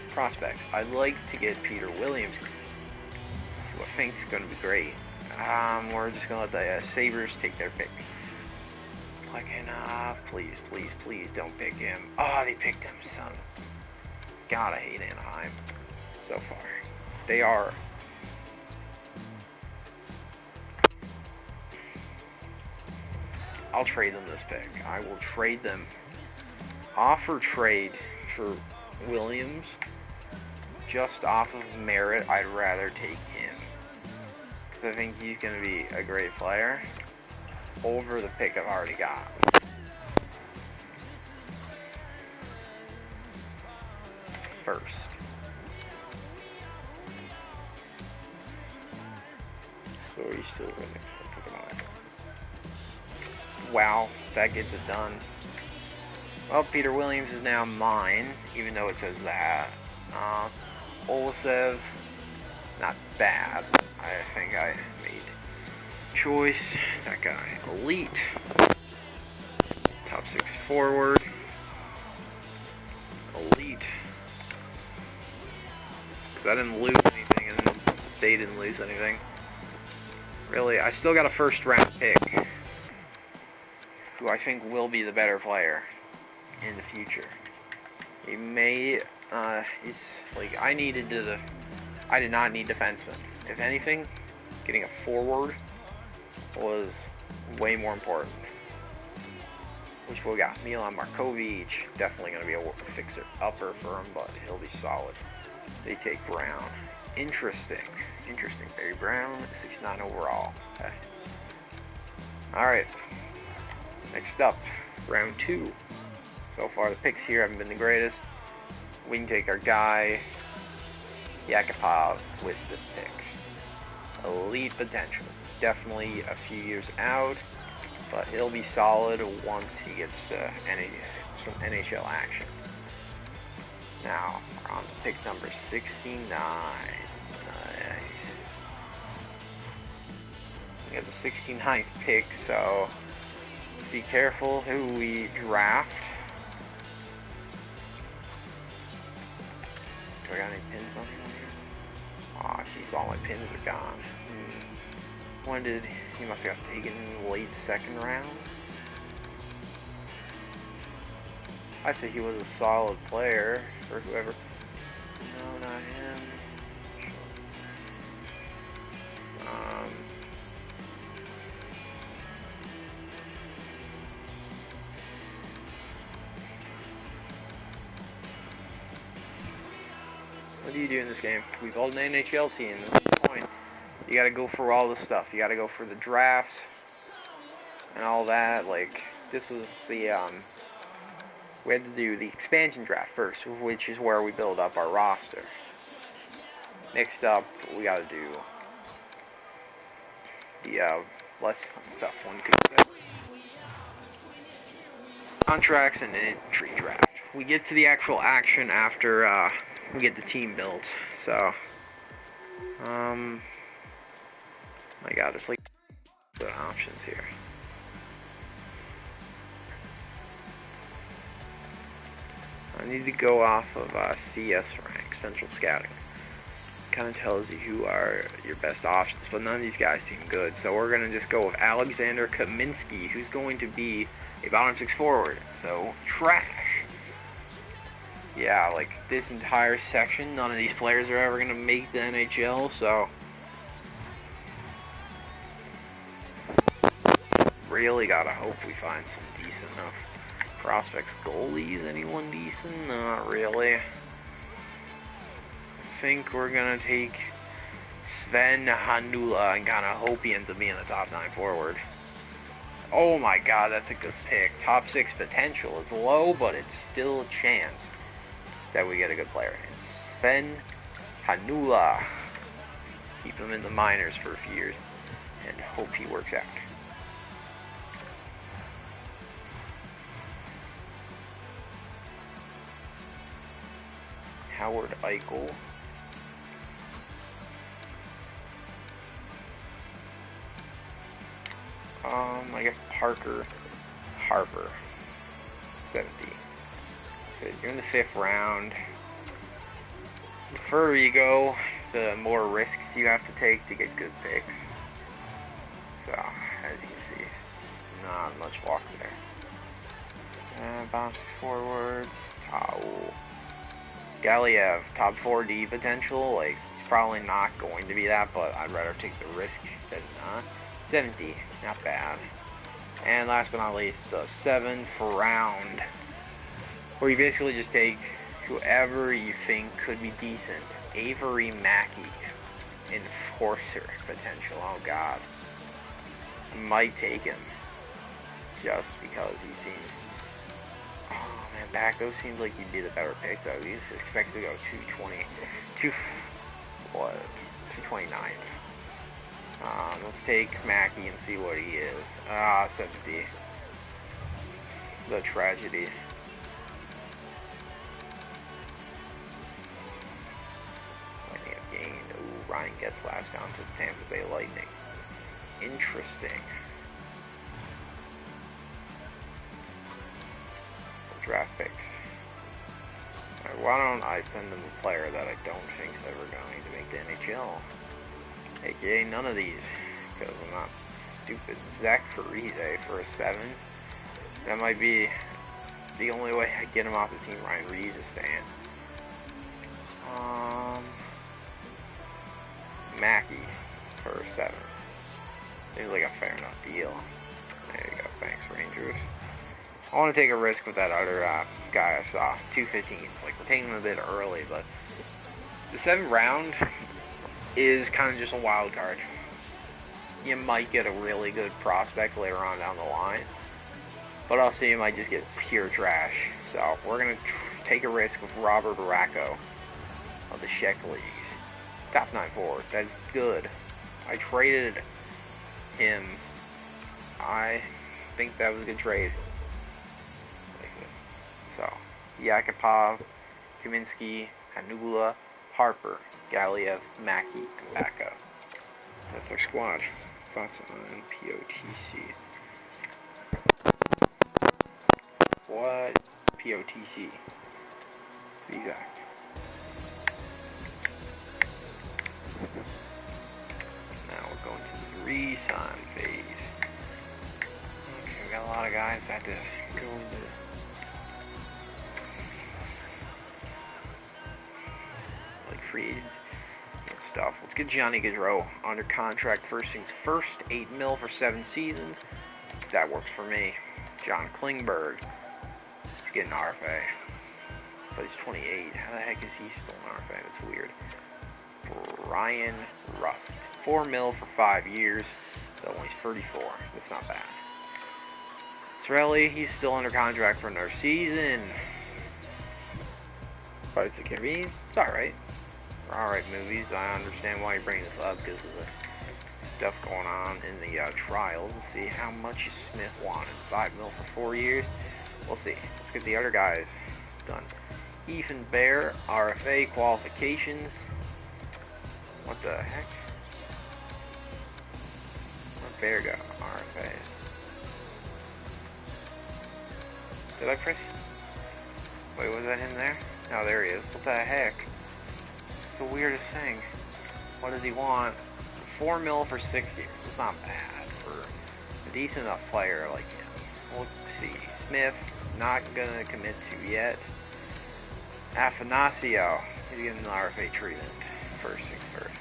prospects. I'd like to get Peter Williams, who I think is going to be great. We're just going to let the Sabres take their pick. Plekhanov, please don't pick him. Oh, they picked him, son. God, I hate Anaheim so far. They are. I'll trade them this pick. I will trade them. Offer trade for Williams. Just off of merit, I'd rather take him. Because I think he's going to be a great player over the pick I've already got. First. So he's still going next one. Wow, that gets it done. Well, Peter Williams is now mine, even though it says that. Olasev, not bad. I think I made choice. That guy, elite. Top 6 forward. Elite. Because I didn't lose anything, and they didn't lose anything. Really, I still got a first round pick, who I think will be the better player in the future. He may, he's, like, I did not need defensemen. If anything, getting a forward was way more important. which we got Milan Markovic, definitely going to be a fixer-upper for him, but he'll be solid. They take Brown. Interesting. Barry Brown, 69 overall. Okay. Alright. Next up, round 2. So far, the picks here haven't been the greatest. We can take our guy, Yakupov, with this pick. Elite potential. Definitely a few years out, but he'll be solid once he gets some NHL action. Now, we're on to pick number 69. Nice. We have the 69th pick, so be careful who we draft. Do I got any pins on here? Aw, jeez, all my pins are gone. When did he must have got taken late second round? I say he was a solid player for whoever. No, not him. What do you do in this game? We built an NHL team. That's the point. You gotta go for all the stuff. You gotta go for the drafts and all that. Like, this was the, we had to do the expansion draft first, which is where we build up our roster. Next up, we gotta do the, less stuff. One could contracts and entry draft. We get to the actual action after, we get the team built. So, my god, there's like good options here. I need to go off of CS rank, Central Scouting. Kind of tells you who are your best options, but none of these guys seem good. So we're going to just go with Alexander Kaminsky, who's going to be a bottom 6 forward. So, trash. Yeah, like this entire section, none of these players are ever going to make the NHL, so really gotta hope we find some decent enough prospects. Goalies, anyone decent? Not really. I think we're gonna take Sven Hanula and kind of hope he ends up being a top 9 forward. Oh my god, that's a good pick. Top 6 potential. It's low, but it's still a chance that we get a good player. It's Sven Hanula. Keep him in the minors for a few years and hope he works out. Howard Eichel. I guess Parker Harper. 70. So you're in the 5th round. The further you go, the more risks you have to take to get good picks. So, as you can see, not much walk there. Bounce forwards. Galiev, top 4D potential. Like, it's probably not going to be that, but I'd rather take the risk than not. 70, not bad. And last but not least, the 7th round, where you basically just take whoever you think could be decent. Avery Mackey, enforcer potential. Oh god, might take him just because he seems. Oh man, Backo seems like he'd be the better pick though. He's expected to go 229. Let's take Mackey and see what he is. 70. The tragedy. What they have gained. Ooh, Ryan Getzlaf's gone to the Tampa Bay Lightning. Interesting. Draft picks. Alright, why don't I send them a player that I don't think is ever going to make the NHL? AKA none of these, because I'm not stupid. Zach Parise for a 7. That might be the only way I get him off the team. Ryan Reeves is staying. Mackey for a 7. Seems like a fair enough deal. There you go. Thanks, Rangers. I want to take a risk with that other guy I saw, 215. Like, we're taking him a bit early, but the 7th round is kind of just a wild card. You might get a really good prospect later on down the line, but also you might just get pure trash. So we're going to take a risk with Robert Baracco of the Czech League. Top 9 forward. That's good. I traded him. I think that was a good trade. So, Yakupov, Kaminsky, Hanula, Harper, Galiev, Mackey, and Backo. That's our squad. Thoughts on POTC? What? POTC. Be exact. Now we're going to the re-sign phase. Okay, we got a lot of guys that have to go into free agent and stuff. Let's get Johnny Gaudreau under contract. First things first, $8 million for 7 seasons. That works for me. John Klingberg. Let's get an RFA. But he's 28. How the heck is he still an RFA? That's weird. Brian Rust. $4 million for 5 years. So when he's 34. That's not bad. Sorelli, he's still under contract for another season. But it's a convenience. It's alright. Alright, movies. I understand why you're bringing this up because of the stuff going on in the trials. Let's see how much Smith wanted. $5 million for 4 years. We'll see. Let's get the other guys done. Ethan Bear, RFA qualifications. What the heck? Where'd Bear go? RFA. Did I press? Wait, was that him there? No, there he is. What the heck? It's the weirdest thing. What does he want? $4 million for 6 years. It's not bad for a decent enough player like him. We'll see. Smith, not gonna commit to yet. Afanasio, he's getting an RFA treatment. First things first.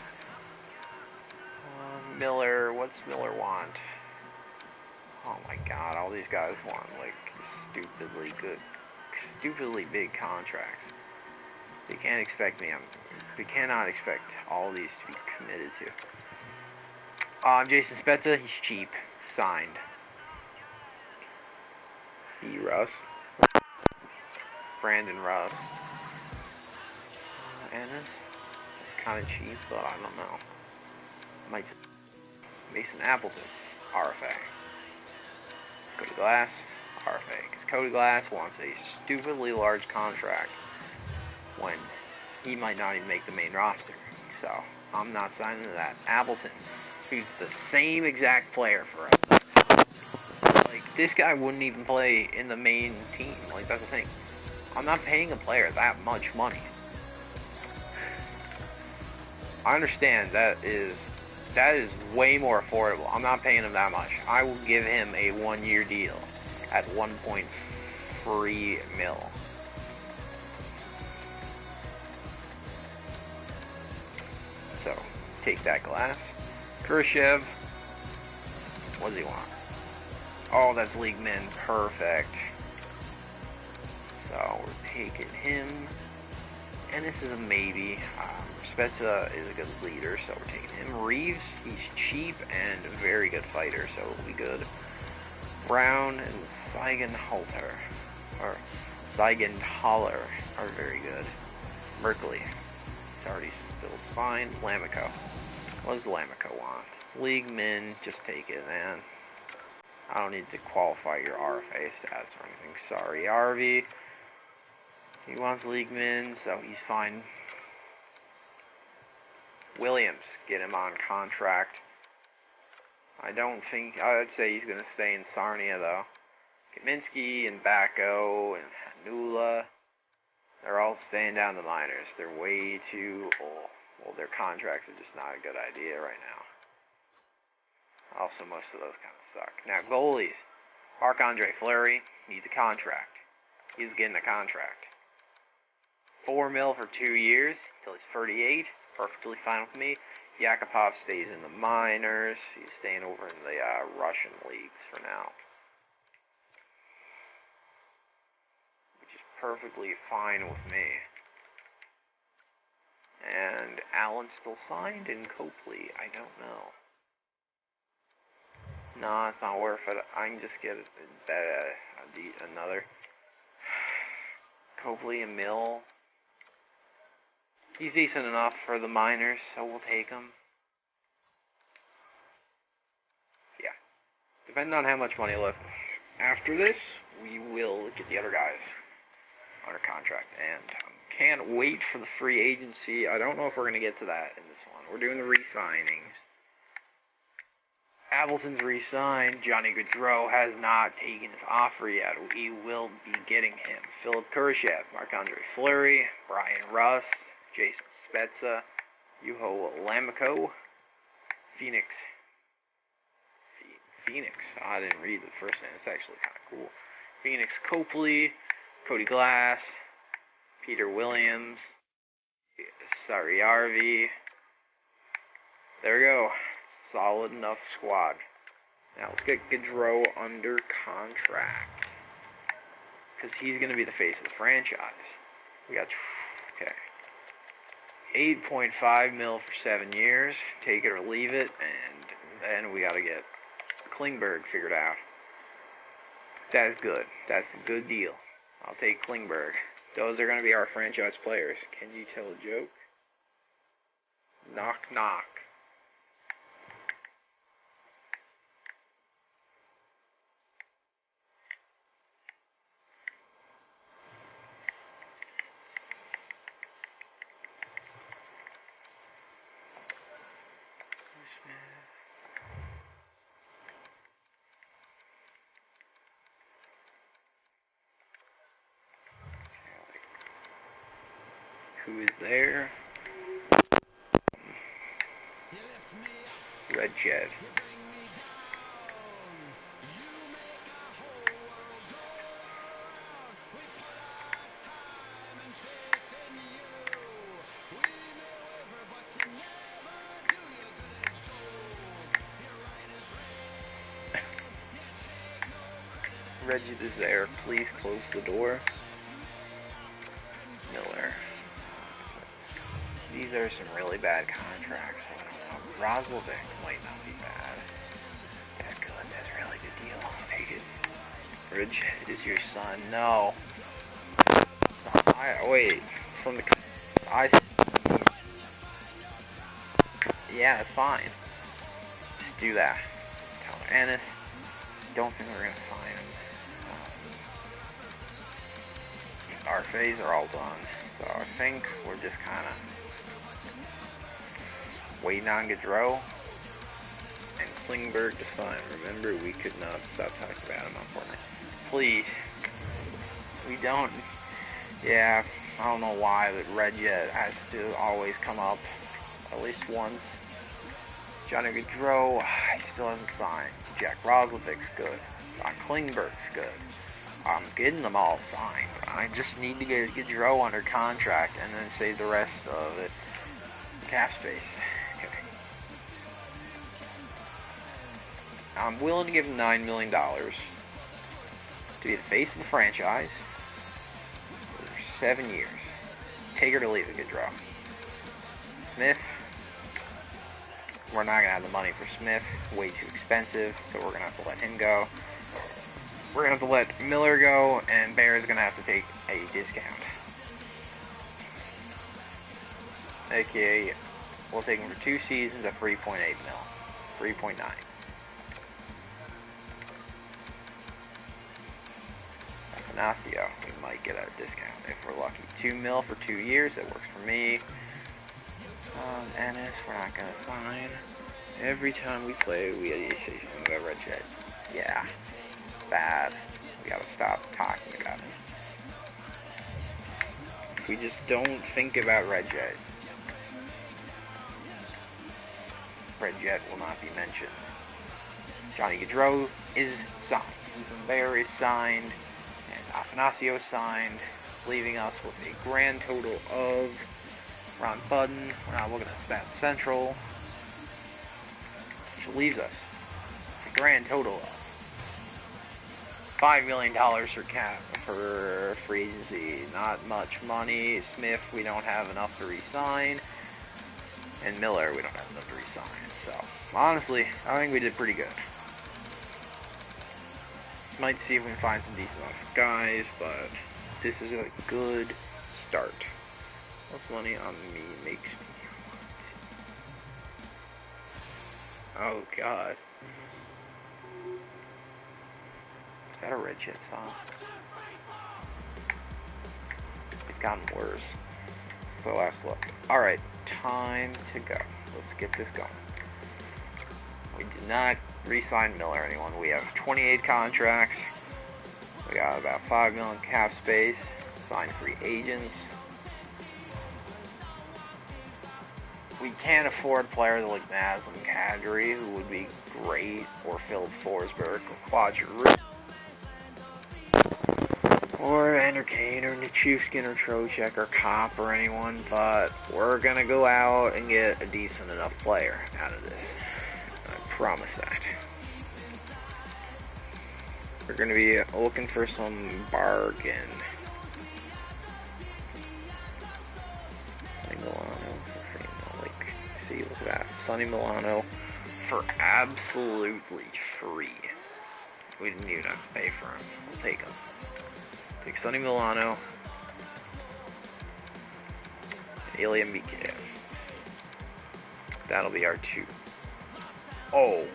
Miller, what's Miller want? Oh my god, all these guys want like stupidly good, stupidly big contracts. They can't expect me. We cannot expect all these to be committed to. Jason Spezza, he's cheap. Signed. E. Russ. Brandon Russ. Ennis. It's kind of cheap, but I don't know. Might. Mason Appleton. RFA. Cody Glass. RFA. Because Cody Glass wants a stupidly large contract when he might not even make the main roster. So, I'm not signing to that. Appleton, who's the same exact player for us. Like, this guy wouldn't even play in the main team. Like, that's the thing. I'm not paying a player that much money. I understand that is way more affordable. I'm not paying him that much. I will give him a 1-year deal at $1.3 million. So, take that Glass. Khrushchev. What does he want? Oh, that's league min. Perfect. So, we're taking him. And this is a maybe. Spezza is a good leader, so we're taking him. Reeves, he's cheap and a very good fighter, so it'll be good. Brown and Seigenhalter are very good. Merkley, it's already still signed. Lamico. What does Lamico want? League min, just take it, man. I don't need to qualify your RFA stats or anything. Sorry, RV. He wants league min, so he's fine. Williams, get him on contract. I'd say he's going to stay in Sarnia, though. Kaminsky and Backo and Hanula, they're all staying down the minors. They're way too old. Well, their contracts are just not a good idea right now. Also, most of those kind of suck. Now, goalies. Marc-Andre Fleury needs a contract. He's getting a contract. $4 million for 2 years until he's 38. Perfectly fine with me. Yakupov stays in the minors. He's staying over in the Russian leagues for now. perfectly fine with me. And Allen's still signed, and Copley, I don't know. No, it's not worth it. I can just get another. Copley and Mill. He's decent enough for the minors, so we'll take him. Yeah. Depending on how much money left after this, we will get the other guys under contract. And can't wait for the free agency. I don't know if we're going to get to that in this one. We're doing the re-signings. Appleton's re-signed. Johnny Gaudreau has not taken his offer yet. We will be getting him. Philip Kurashev, Marc-Andre Fleury, Brian Rust, Jason Spezza, Juho Lammikko, Phoenix. I didn't read the first name. It's actually kind of cool. Phoenix Copley, Cody Glass, Peter Williams, Sariarvi. There we go. Solid enough squad. Now let's get Gaudreau under contract, because he's going to be the face of the franchise. We got, okay, 8.5 mil for 7 years. Take it or leave it. And then we got to get Klingberg figured out. That's good. That's a good deal. I'll take Klingberg. Those are going to be our franchise players. Can you tell a joke? Knock, knock. Who is there? Red Jet. Reggie is there. Please close the door. Miller. These are some really bad contracts. Roslovic might not be bad. That's good. That's a really good deal. I'll take it. Ridge is your son. No. Wait. From the... Yeah, it's fine. Just do that. Tyler Ennis. Don't think we're going to sign him. Our phase are all done. So I think we're just kind of waiting on Gaudreau and Klingberg to sign. Remember, we could not stop talking about him, unfortunately. Please. We don't. Yeah, I don't know why, but Red Jet has to always come up at least once. Johnny Gaudreau, he still hasn't signed. Jack Roslovic's good. John Klingberg's good. I'm getting them all signed. I just need to get Gaudreau under contract and then save the rest of it. Cap space. Okay. I'm willing to give him $9 million to be the face of the franchise for 7 years. Take it or leave it, Gaudreau. Smith. We're not going to have the money for Smith. Way too expensive, so we're going to have to let him go. We're going to have to let Miller go, and Bear's going to have to take a discount. AKA, we'll take him for 2 seasons at 3.8 mil. 3.9. Afanasio, we might get a discount if we're lucky. 2 mil for 2 years, that works for me. Ennis, we're not going to sign. Every time we play, we say something about Red Jet. Yeah. Bad. We gotta stop talking about it. We just don't think about Red Jet. Red Jet will not be mentioned. Johnny Gaudreau is signed. Ethan Bear is signed. And Afanasio is signed. Leaving us with a grand total of Ron Budden. We're not looking at Stats Central. Which leaves us a grand total of $5 million for free agency. Not much money. Smith, we don't have enough to re-sign. And Miller, we don't have enough to re-sign. So, honestly, I think we did pretty good. Might see if we can find some decent enough guys, but this is a good start. Less money on me makes me want. Oh god. Is that a red jet song? It's gotten worse. It's the last look. Alright, time to go. Let's get this going. We did not re-sign Miller or anyone. We have 28 contracts. We got about $5 million cap space. Signed free agents. We can't afford players like Nazem Kadri, who would be great, or Phil Forsberg, or Claude Giroux, or Andrew Kane, or Nichushkin, or Trocheck, or Kopp, or anyone, but we're gonna go out and get a decent enough player out of this. I promise that. We're gonna be looking for some bargain. Look at that. Sonny Milano for absolutely free. We didn't even have to pay for him. We'll take him. Take Sonny Milano. Ilya Mikheyev. That'll be our 2. Oh.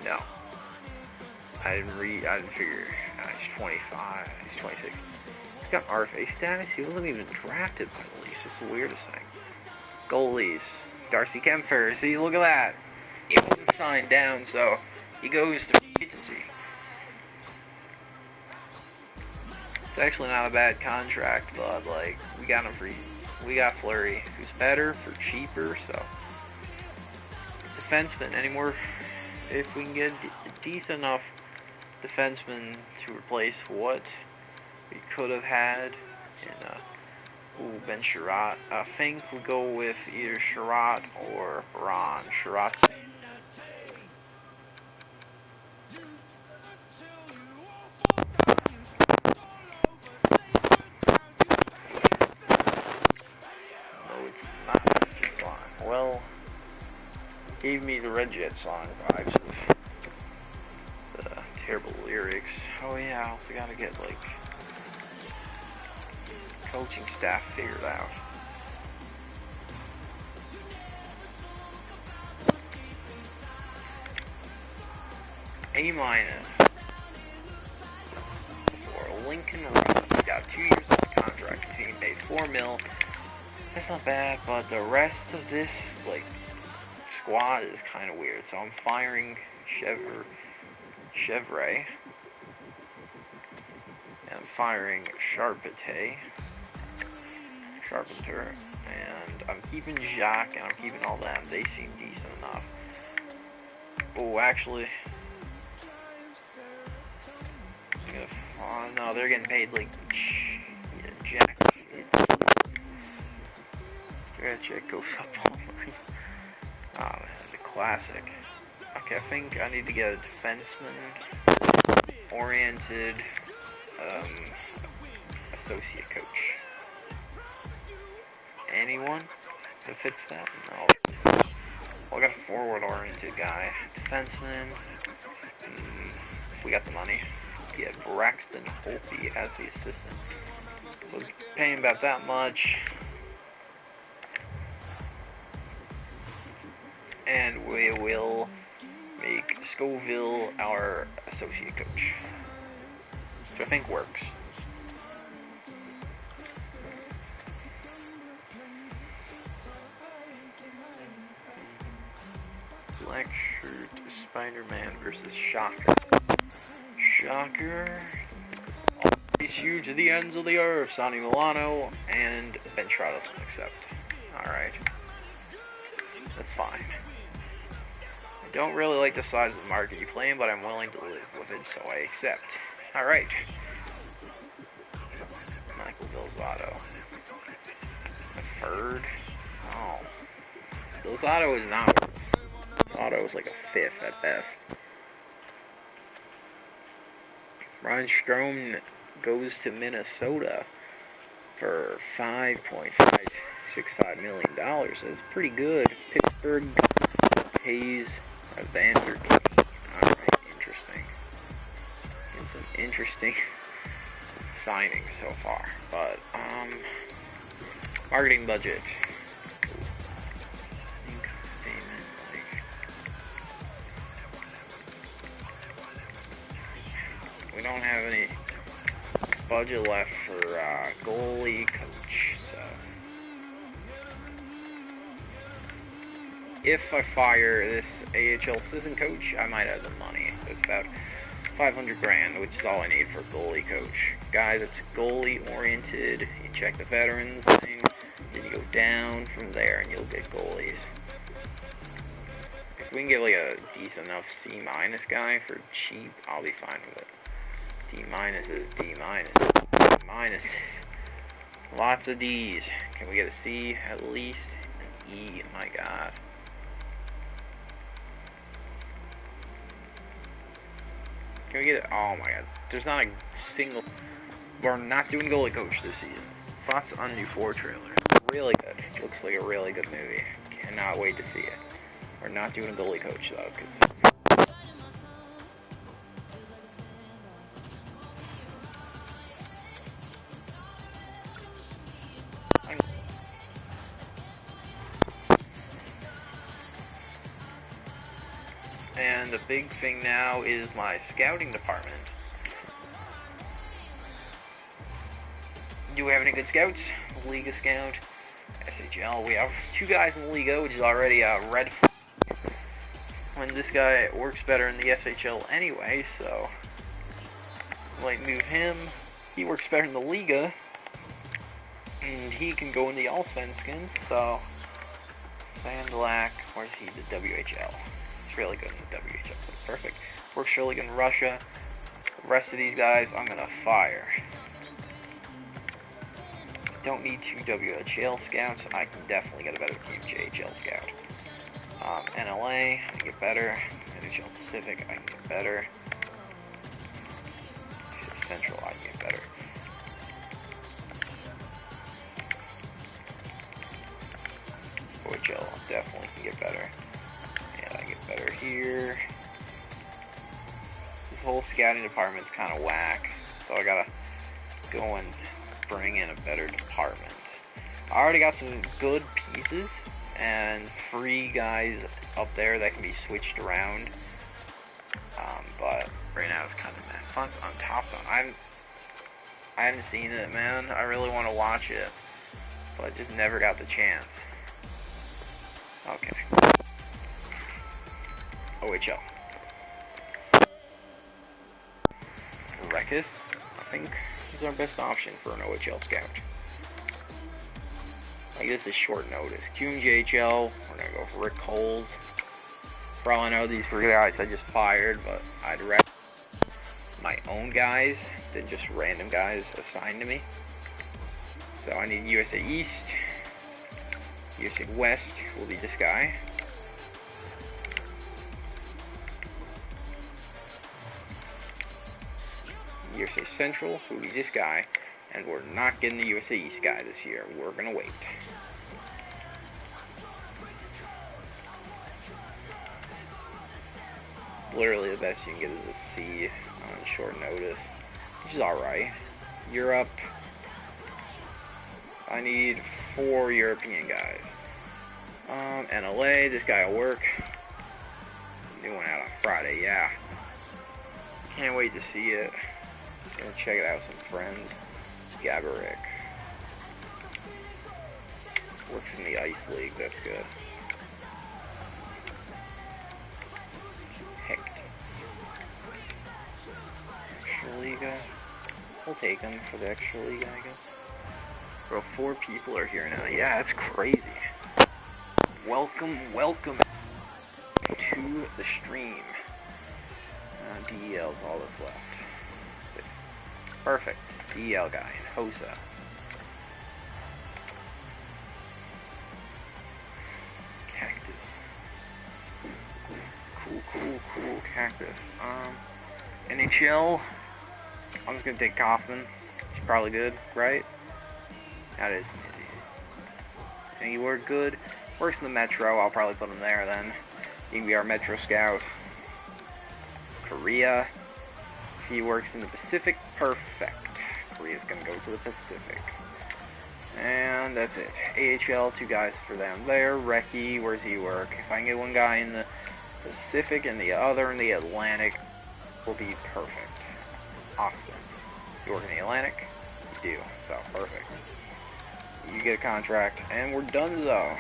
No. I didn't figure. He's 25. He's 26. He's got RFA status. He wasn't even drafted by the Leafs. It's the weirdest thing. Goalies. Darcy Kempfer. See, look at that. He wasn't signed down, so he goes to free agency. It's actually not a bad contract, but like we got him free. We got Fleury, who's better for cheaper. So defenseman anymore. If we can get a decent enough defenseman to replace what we could have had in Ben Sherratt. I think we'll go with either Sherratt or Ron. Sherratt's no, it's not Red Jet song. Well, gave me the Red Jet song vibes of the terrible lyrics. Oh yeah, I also gotta get like coaching staff figured out. A- for Lincoln Road. He's got 2 years on the contract. He's being paid $4 million. That's not bad, but the rest of this like squad is kind of weird. So I'm firing Chevray. And I'm firing Charpenter, and I'm keeping Jacques, and I'm keeping all them. They seem decent enough. Oh, actually, oh no, they're getting paid like Jack. Check goes up all night. Oh man, it's a classic. Okay, I think I need to get a defenseman-oriented associate coach. Anyone that fits that? No. Well, I got a forward-oriented guy. Defenseman. If we got the money. Get Braxton Holtby as the assistant. So paying about that much. And we will make Scoville our associate coach. Which I think works. Black shirt, Spider-Man versus Shocker. Shocker. He's huge to the ends of the earth. Sonny Milano and Ben Sherratt doesn't accept. Alright. That's fine. I don't really like the size of the market you play in, but I'm willing to live with it, so I accept. Alright. Michael Delzato. A third? Oh. Delzato is not. Delzato is like a fifth at best. Ron Strome goes to Minnesota for $5.565 million. That's pretty good. Pittsburgh pays Evander Kane. Alright, interesting. It's an interesting signing so far. But, marketing budget. Income statement, we don't have any budget left for goalie coach, so if I fire this AHL assistant coach, I might have the money. That's about $500,000, which is all I need for a goalie coach. Guys, it's goalie oriented. You check the veterans thing, then you go down from there and you'll get goalies. If we can get like a decent enough C- guy for cheap, I'll be fine with it. D- is D-. Minuses. Lots of D's. Can we get a C at least? An E, my god. Can we get it? Oh my god. There's not a single... We're not doing goalie coach this season. Thoughts on New 4 trailer. Really good. Looks like a really good movie. Cannot wait to see it. We're not doing a goalie coach though, because... And the big thing now is my scouting department. Do we have any good scouts? Liga scout, SHL. We have 2 guys in the Liga, which is already a red flag. When this guy works better in the SHL anyway, so might move him. He works better in the Liga, and he can go in the Allsvenskan. So Sandlak, where's he? The WHL. Really good in the WHL. Perfect. Works really good in Russia. The rest of these guys, I'm gonna fire. Don't need 2 WHL scouts. I can definitely get a better team JHL scout. NLA, I can get better. NHL Pacific, I can get better. Central, I can get better. OHL definitely can get better. I get better here. This whole scouting department's kind of whack, so I gotta go and bring in a better department. I already got some good pieces and free guys up there that can be switched around, but right now it's kind of mad. Fun's on top though. I haven't seen it, man. I really want to watch it, but just never got the chance. Okay. OHL. Rekis, I think, is our best option for an OHL scout. Like, this is short notice. QMJHL, we're gonna go for Rick Coles. For all I know, these 3 guys I just fired, but I'd rather my own guys than just random guys assigned to me. So I need USA East. USA West will be this guy. USA Central will be this guy, and we're not getting the USA East guy this year. We're gonna wait. Literally the best you can get is a C on short notice, which is alright. Europe, I need 4 European guys. NLA, this guy will work. New one out on Friday, yeah. Can't wait to see it. Gonna check it out with some friends. Gaborik. Works in the Ice League, that's good. Heck. Extra Liga. We'll take him for the Extra Liga, I guess. Bro, 4 people are here now. Yeah, that's crazy. Welcome to the stream. DEL's all that's left. Perfect. DEL guy. Hosa. Cactus. Cool cactus. NHL. I'm just gonna take Kaufman. He's probably good, right? That is. And he worked good. Works in the Metro. I'll probably put him there then. He can be our Metro scout. Korea. He works in the Pacific. Perfect. Korea's gonna go to the Pacific. And that's it. AHL, 2 guys for them there. Recce, where's he work? If I can get one guy in the Pacific and the other in the Atlantic, will be perfect. Awesome. You work in the Atlantic? You do. So, perfect. You get a contract, and we're done though.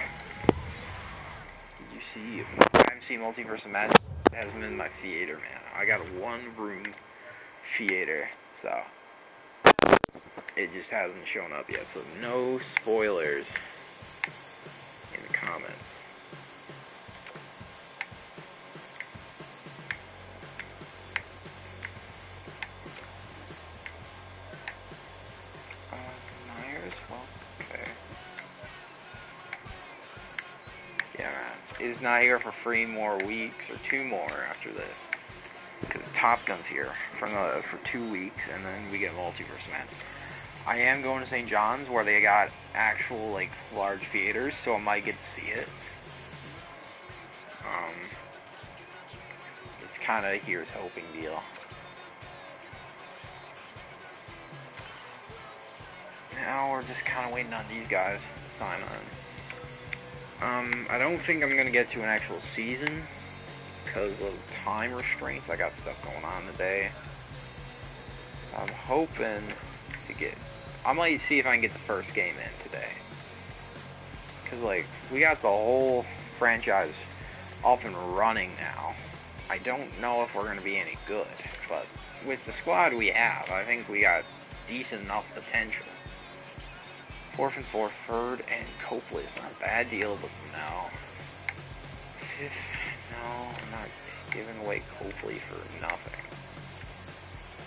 You see, IMC Multiverse Match has been my theater, man. I got a 1-room theater, so it just hasn't shown up yet. So no spoilers in the comments. Is not here for 3 more weeks or 2 more after this, because Top Gun's here for 2 weeks, and then we get Multiverse Match. I am going to St. John's where they got actual like large theaters, so I might get to see it. It's kind of here's hoping deal. Now we're just kind of waiting on these guys to sign on. I don't think I'm gonna get to an actual season because of time restraints. I got stuff going on today. I'm hoping to get. I might see if I can get the first game in today. Cause like we got the whole franchise up and running now. I don't know if we're gonna be any good, but with the squad we have, I think we got decent enough potential. 4th and 4th, 3rd, and Copley is not a bad deal, but no. 5th, no, I'm not giving away Copley for nothing.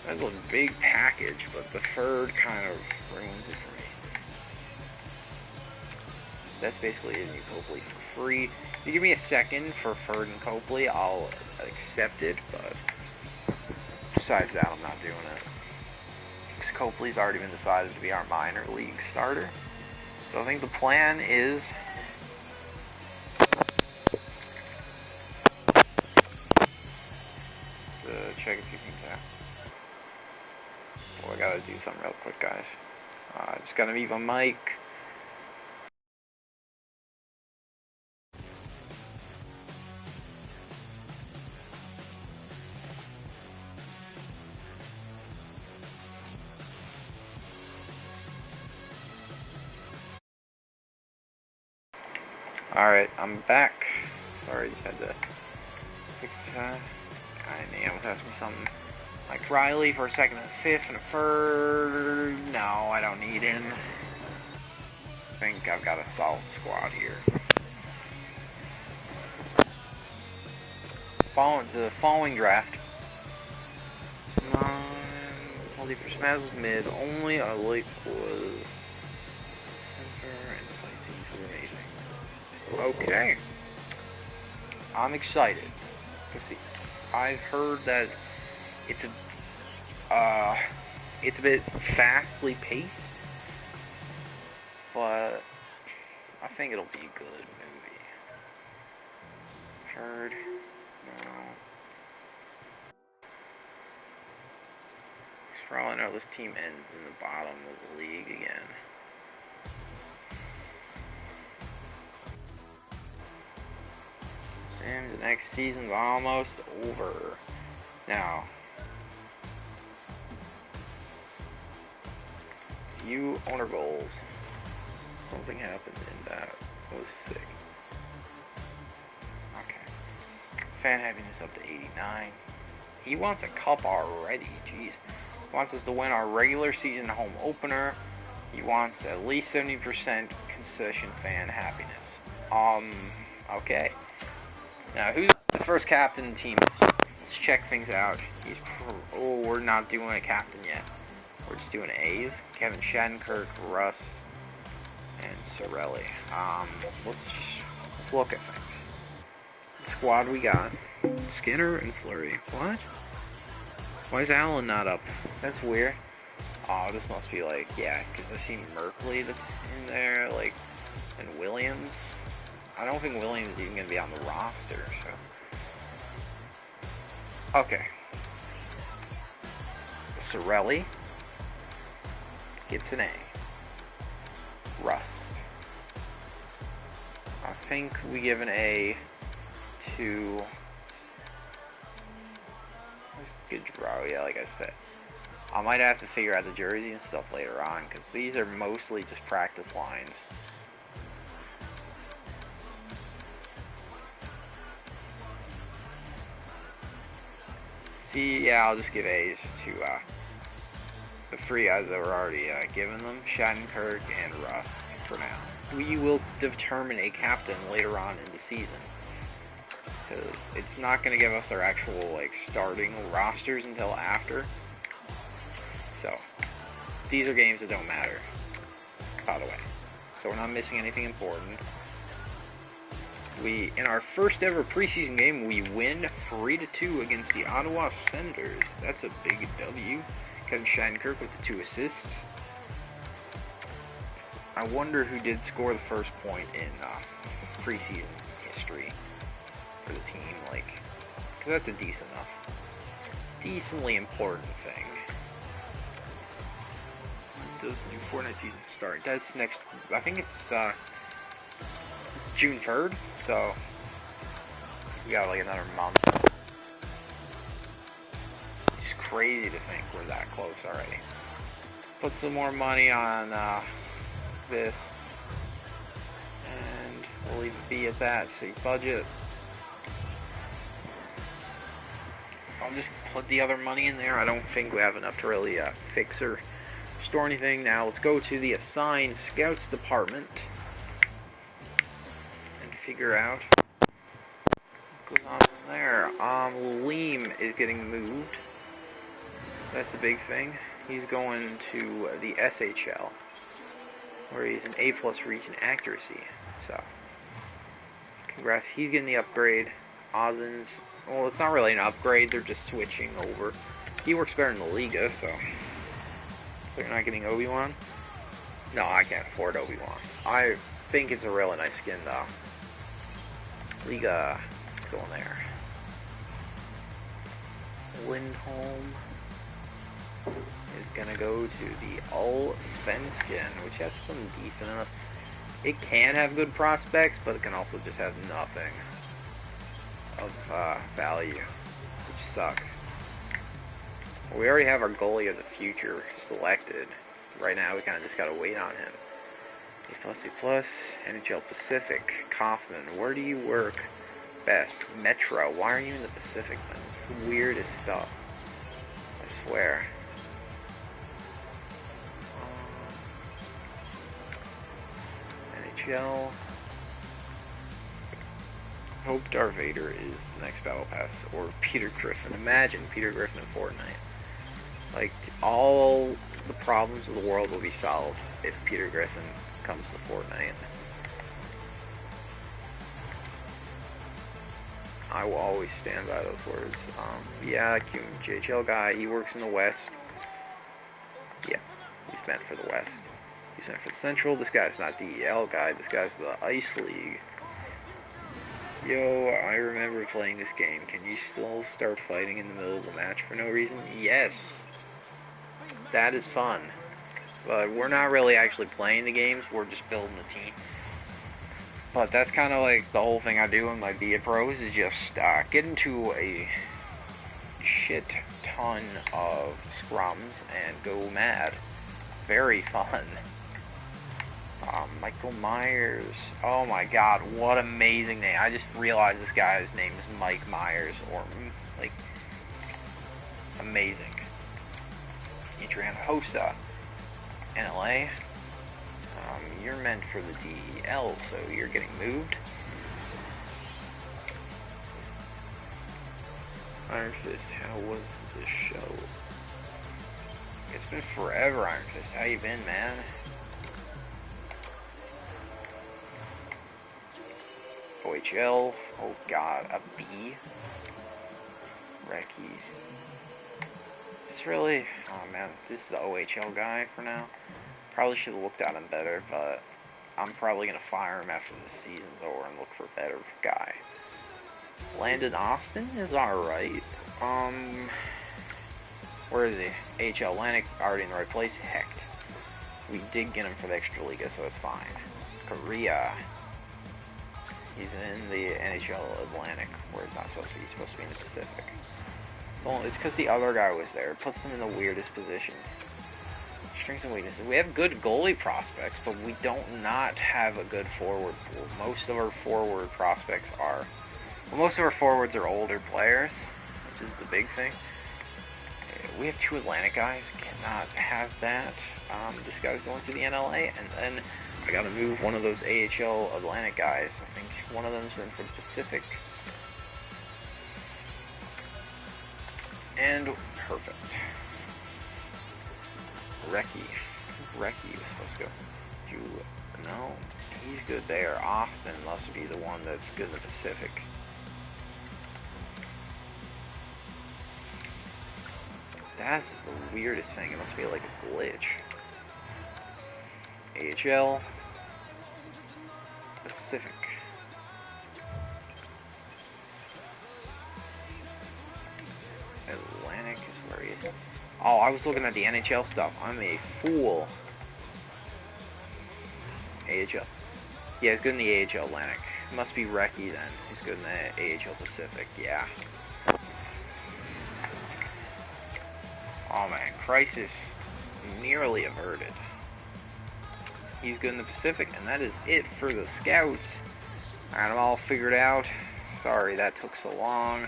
That's a big package, but the 3rd kind of ruins it for me. That's basically it, you Copley for free. If you give me a 2nd for 3rd and Copley, I'll accept it, but besides that, I'm not doing it. Copley's already been decided to be our minor league starter. So I think the plan is to check a few things out. Well, I gotta do something real quick, guys. Just gotta mute my mic. Alright, I'm back. Sorry, just had to fix I was asking something. Like Riley for a 2nd and a 5th and a 3rd. No, I don't need him. I think I've got a solid squad here. The following draft. Multiverse Match was mid. Only I like was center and fight scenes were amazing. Okay. I'm excited to see. I've heard that it's a bit fastly paced, but I think it'll be a good movie. Heard? No. For all I know, this team ends in the bottom of the league again. And the next season's almost over. Now, you owner goals. Something happened in that was sick. Okay. Fan happiness up to 89. He wants a cup already. Jeez. He wants us to win our regular season home opener. He wants at least 70% concession fan happiness. Okay. Now, who's the first captain in the team? Let's check things out. Oh, we're not doing a captain yet. We're just doing A's. Kevin Shattenkirk, Russ, and Sorelli. Let's look at things. The squad we got. Skinner and Fleury. What? Why is Allen not up? That's weird. Oh, this must be like, yeah, because I see Merkley that's in there, like, and Williams. I don't think Williams is even going to be on the roster, so. Okay. Sorelli gets an A. Rust. I think we give an A to Goodrow, yeah, like I said. I might have to figure out the jersey and stuff later on, because these are mostly just practice lines. See, yeah, I'll just give A's to the three guys that were already given them, Shattenkirk and Rust, for now. We will determine a captain later on in the season, because it's not going to give us our actual, like, starting rosters until after. So, these are games that don't matter, by the way. So we're not missing anything important. In our first ever preseason game, we win 3-2 against the Ottawa Senators. That's a big W. Kevin Shattenkirk with the 2 assists. I wonder who did score the first point in preseason history for the team. Like, because that's a decently important thing. When does the new Fortnite season start? That's next. I think it's June 3rd. So we got like another month. It's crazy to think we're that close already. Put some more money on this, and we'll leave it be at that. See, budget. I'll just put the other money in there. I don't think we have enough to really fix or store anything. Now let's go to the assigned scouts department and figure out what goes on there. Leem is getting moved. That's a big thing. He's going to the SHL, where he's an A+ reach and accuracy. So, congrats. He's getting the upgrade. Ozzin's, well, it's not really an upgrade. They're just switching over. He works better in the Liga, so you're not getting Obi-Wan? No, I can't afford Obi-Wan. I think it's a really nice skin, though. Liga, let's go in there. Lindholm is gonna go to the Allsvenskan, which has some decent enough. It can have good prospects, but it can also just have nothing of value, which sucks. We already have our goalie of the future selected. Right now, we kind of just gotta wait on him. A+, NHL Pacific, Kaufman. Where do you work best? Metro. Why are you in the Pacific, man? It's the weirdest stuff. I swear. NHL. Hope Darth Vader is the next Battle Pass, or Peter Griffin. Imagine Peter Griffin in Fortnite. Like, all the problems of the world will be solved if Peter Griffin comes to Fortnite. I will always stand by those words. Yeah, JHL guy, he works in the West. Yeah, he's meant for the West. He's meant for the Central. This guy's not DEL guy, this guy's the Ice League. Yo, I remember playing this game. Can you still start fighting in the middle of the match for no reason? Yes. That is fun. But we're not really actually playing the games, we're just building the team. But that's kind of like the whole thing I do in my Bia Pros, is just get into a shit ton of scrums and go mad. It's very fun. Michael Myers. Oh my god, what amazing name. I just realized this guy's name is Mike Myers, or, like, amazing. Adrian Hossa, NLA. You're meant for the DEL, so you're getting moved. Iron Fist, how was the show? It's been forever, Iron Fist. How you been, man? OHL, oh god, a B. Recky. this really... Oh man, this is the OHL guy for now. Probably should have looked at him better, but I'm probably going to fire him after the season's over and look for a better guy. Landon Austin is alright. Where is he? AHL Atlantic, already in the right place. Heck. We did get him for the Extra Liga, so it's fine. Korea. He's in the NHL Atlantic, where he's not supposed to be. He's supposed to be in the Pacific. It's because the other guy was there. It puts them in the weirdest positions. Strengths and weaknesses. We have good goalie prospects, but we don't not have a good forward pool. Most of our forward prospects are... Well, most of our forwards are older players, which is the big thing. We have 2 Atlantic guys. Cannot have that. This guy's going to the NLA, and then I gotta move one of those AHL Atlantic guys. I think one of them's in for the Pacific. And perfect. Recchi was supposed to go. No, he's good there. Austin must be the one that's good in the Pacific. That's just the weirdest thing. It must be like a glitch. AHL. Pacific. Atlantic is where he is. Oh, I was looking at the NHL stuff. I'm a fool. AHL. Yeah, he's good in the AHL Atlantic. Must be Recchi then. He's good in the AHL Pacific. Yeah. Oh man, crisis nearly averted. He's good in the Pacific, and that is it for the scouts. I got them all figured out. Sorry that took so long.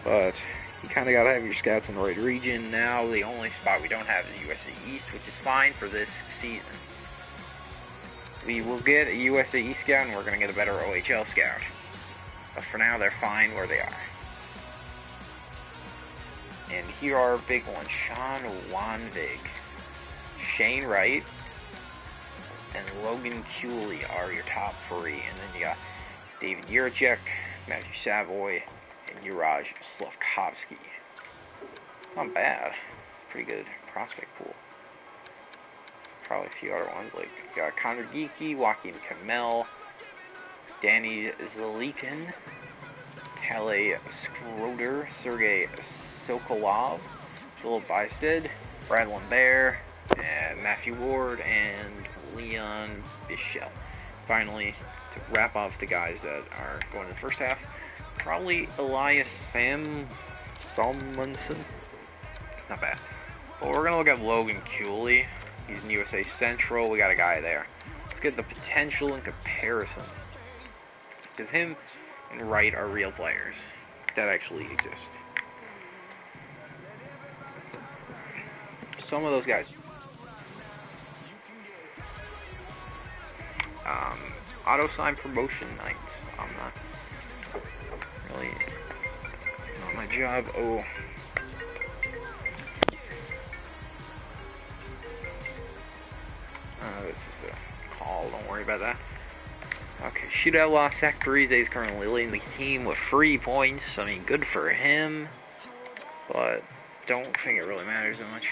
But you kind of got to have your scouts in the right region. Now the only spot we don't have is the USA East, which is fine for this season. We will get a USA East scout, and we're going to get a better OHL scout. But for now, they're fine where they are. And here are big ones. Sean Wanvig, Shane Wright, and Logan Cooley are your top 3. And then you got David Yurchek, Matthew Savoy, and Juraj Slavkovsky. Not bad. It's a pretty good prospect pool. Probably a few other ones like Connor Geeky, Joaquin Kamel, Danny Zalikin, Tale Skroder, Sergei Sokolov, Philip Bysted, Brad Lambert, Matthew Ward, and Leon Bichelle. Finally, to wrap off the guys that are going in the first half, probably Elias Salmonson. Not bad. But we're going to look at Logan Cooley. He's in USA Central. We got a guy there. Let's get the potential in comparison. Because him and Wright are real players that actually exist. Some of those guys. Auto sign promotion nights. I'm not really. It's not my job. Oh. This is a call. Don't worry about that. Okay, shootout loss. Zach Parise is currently leading the team with 3 points. I mean, good for him, but don't think it really matters that much.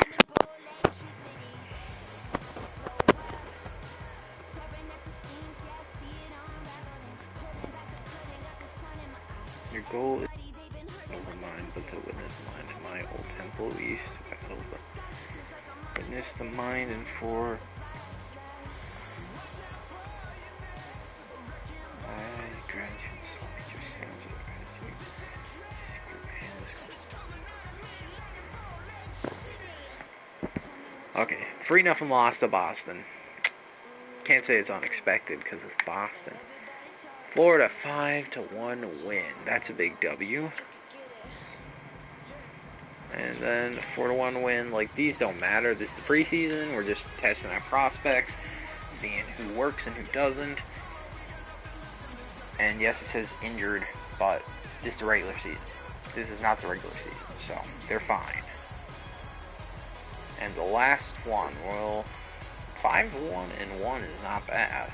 Your goal is over mine, but to witness mine in my old temple east. Witness the mind and for. Okay, 3-0 loss to Boston. Can't say it's unexpected because it's Boston. Florida 5-1 win. That's a big W. And then 4-1 win. Like, these don't matter. This is the preseason. We're just testing our prospects, seeing who works and who doesn't. And yes, it says injured, but this is the regular season. This is not the regular season, so they're fine. And the last one, well, 5-1-1 is not bad.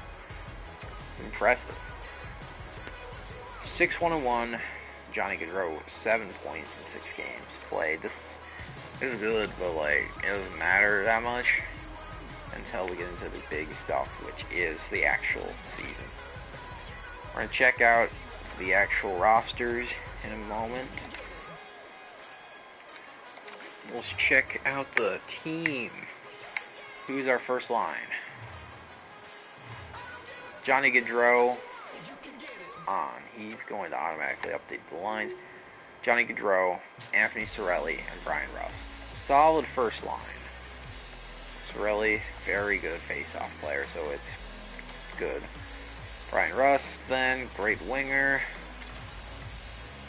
Impressive. 6-1-1. Johnny Gaudreau, 7 points in 6 games played. This is good, but like it doesn't matter that much until we get into the big stuff, which is the actual season. We're gonna check out the actual rosters in a moment. Let's check out the team. Who's our first line? Johnny Gaudreau on. He's going to automatically update the lines. Johnny Gaudreau, Anthony Cirelli, and Brian Rust. Solid first line. Cirelli, very good face-off player, so it's good. Brian Rust, then, great winger.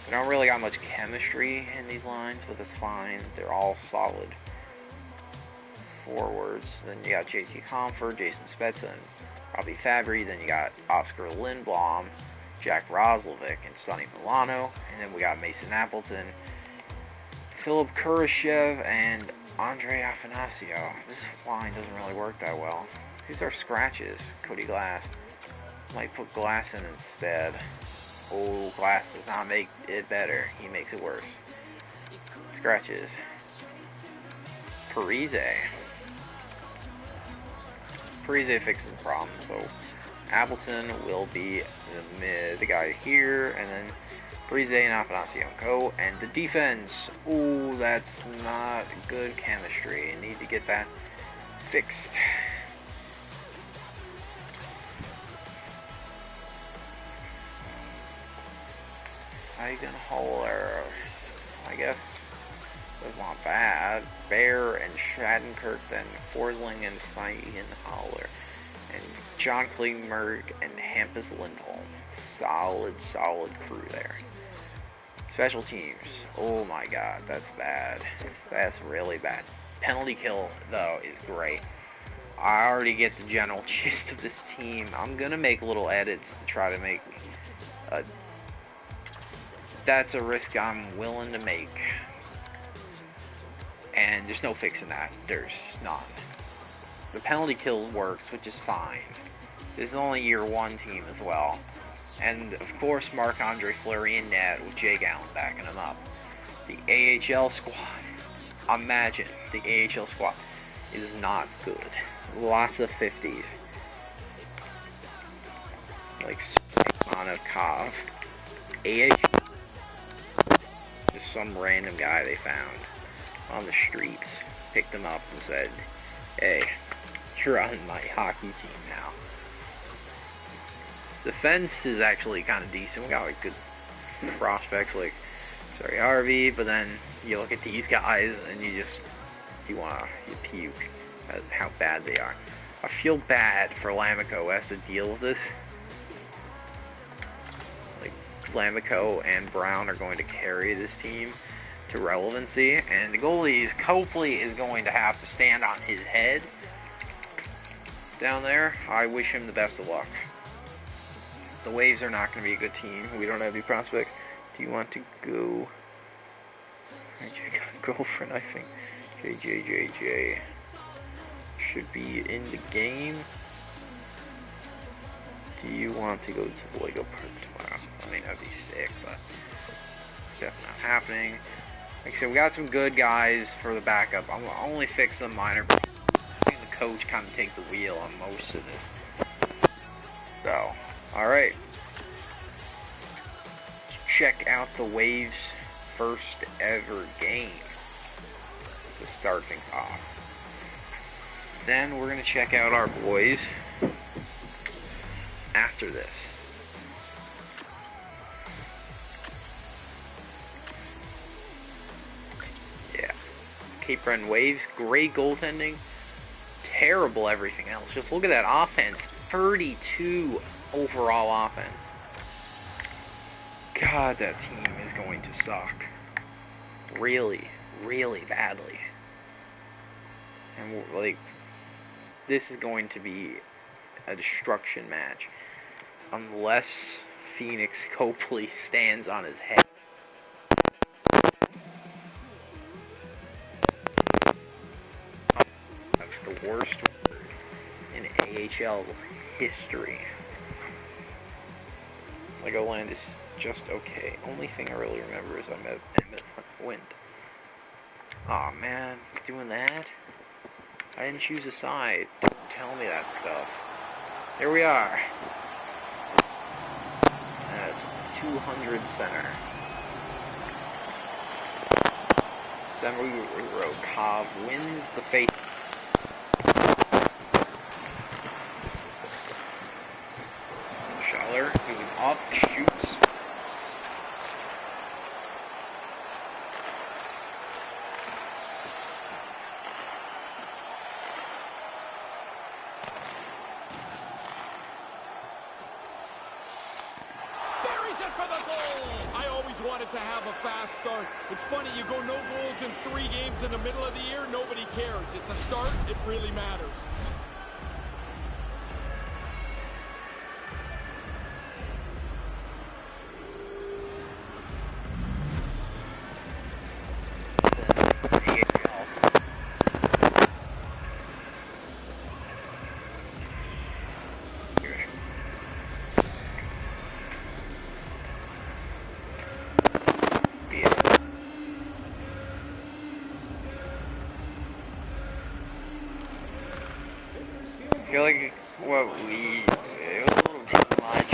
We don't really got much chemistry in these lines, but that's fine. They're all solid forwards. Then you got JT Comfort, Jason Spezza, and Robbie Fabry. Then you got Oscar Lindblom, Jack Roslovic, and Sonny Milano. And then we got Mason Appleton, Philip Kurashev, and Andre Afanasio. This line doesn't really work that well. Who's our scratches? Cody Glass. Might put Glass in instead. Oh, Glass does not make it better. He makes it worse. Scratches. Parise. Parise fixes the problem, so Appleton will be the guy here, and then Parise and Afanasio go. And the defense, ooh, that's not good chemistry. You need to get that fixed. Eigenholler, I guess that's not bad. Bear and Shattenkirk, then Forsling and Eigenholler, and John Klingberg and Hampus Lindholm. Solid crew there. Special teams, oh my god, that's bad. That's really bad. Penalty kill, though, is great. I already get the general gist of this team. I'm gonna make little edits to try to make a... That's a risk I'm willing to make. And there's no fixing that. There's none. The penalty kill works, which is fine. This is only year one team as well. And of course, Marc-Andre Fleury in net with Jake Allen backing him up. The AHL squad. Imagine the AHL squad is not good. Lots of 50s. Like Monikov. AHL. Just some random guy they found on the streets, picked him up and said, hey, you're on my hockey team now. Defense is actually kind of decent. We got like good prospects like Harvey, but then you look at these guys and you puke at how bad they are. I feel bad for Lamico who has to deal with this. Lamico and Brown are going to carry this team to relevancy, and the goalie Copley is going to have to stand on his head down there. I wish him the best of luck. The Waves are not going to be a good team. We don't have any prospects. Do you want to go? I got a girlfriend, I think. JJ should be in the game. Do you want to go to the Lego Park tomorrow? I mean, that'd be sick, but it's definitely not happening. Like I said, we got some good guys for the backup. I'm gonna only fix the minor problems. I think the coach kind of take the wheel on most of this. So, alright. Let's check out the Waves' first ever game to start things off. Then we're going to check out our boys after this. Yeah. Cape Breton Waves, great goaltending, terrible everything else. Just look at that offense, 32 overall offense. God, that team is going to suck. Really, really badly. And like, this is going to be a destruction match. Unless Phoenix Copley stands on his head. That's the worst in AHL history. Legoland is just okay. Only thing I really remember is I met Emmett Wind. Aw, man, it's doing that? I didn't choose a side. Don't tell me that stuff. Here we are. At 200 center. Zemuro Cobb wins the face. Schaller moving up, shoots. To have a fast start. It's funny, you go no goals in 3 games in the middle of the year, nobody cares. At the start, it really matters. I feel like it was a little too much.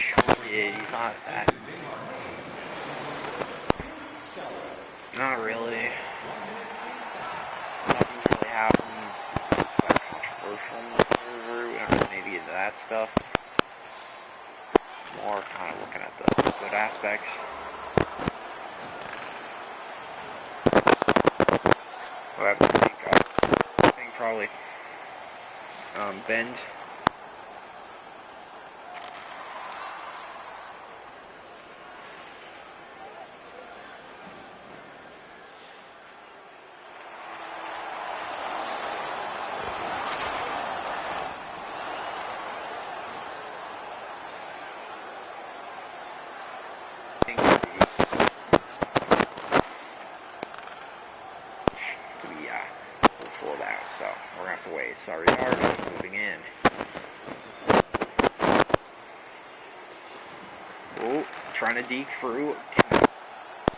Yeah, he's not that. Not really. Nothing's really happened. It's that controversial in the server. We don't really need to get into that stuff. More kind of looking at the good aspects. But I think probably bend. So we're gonna have to wait. Sorry, moving in. Oh, trying to deke through.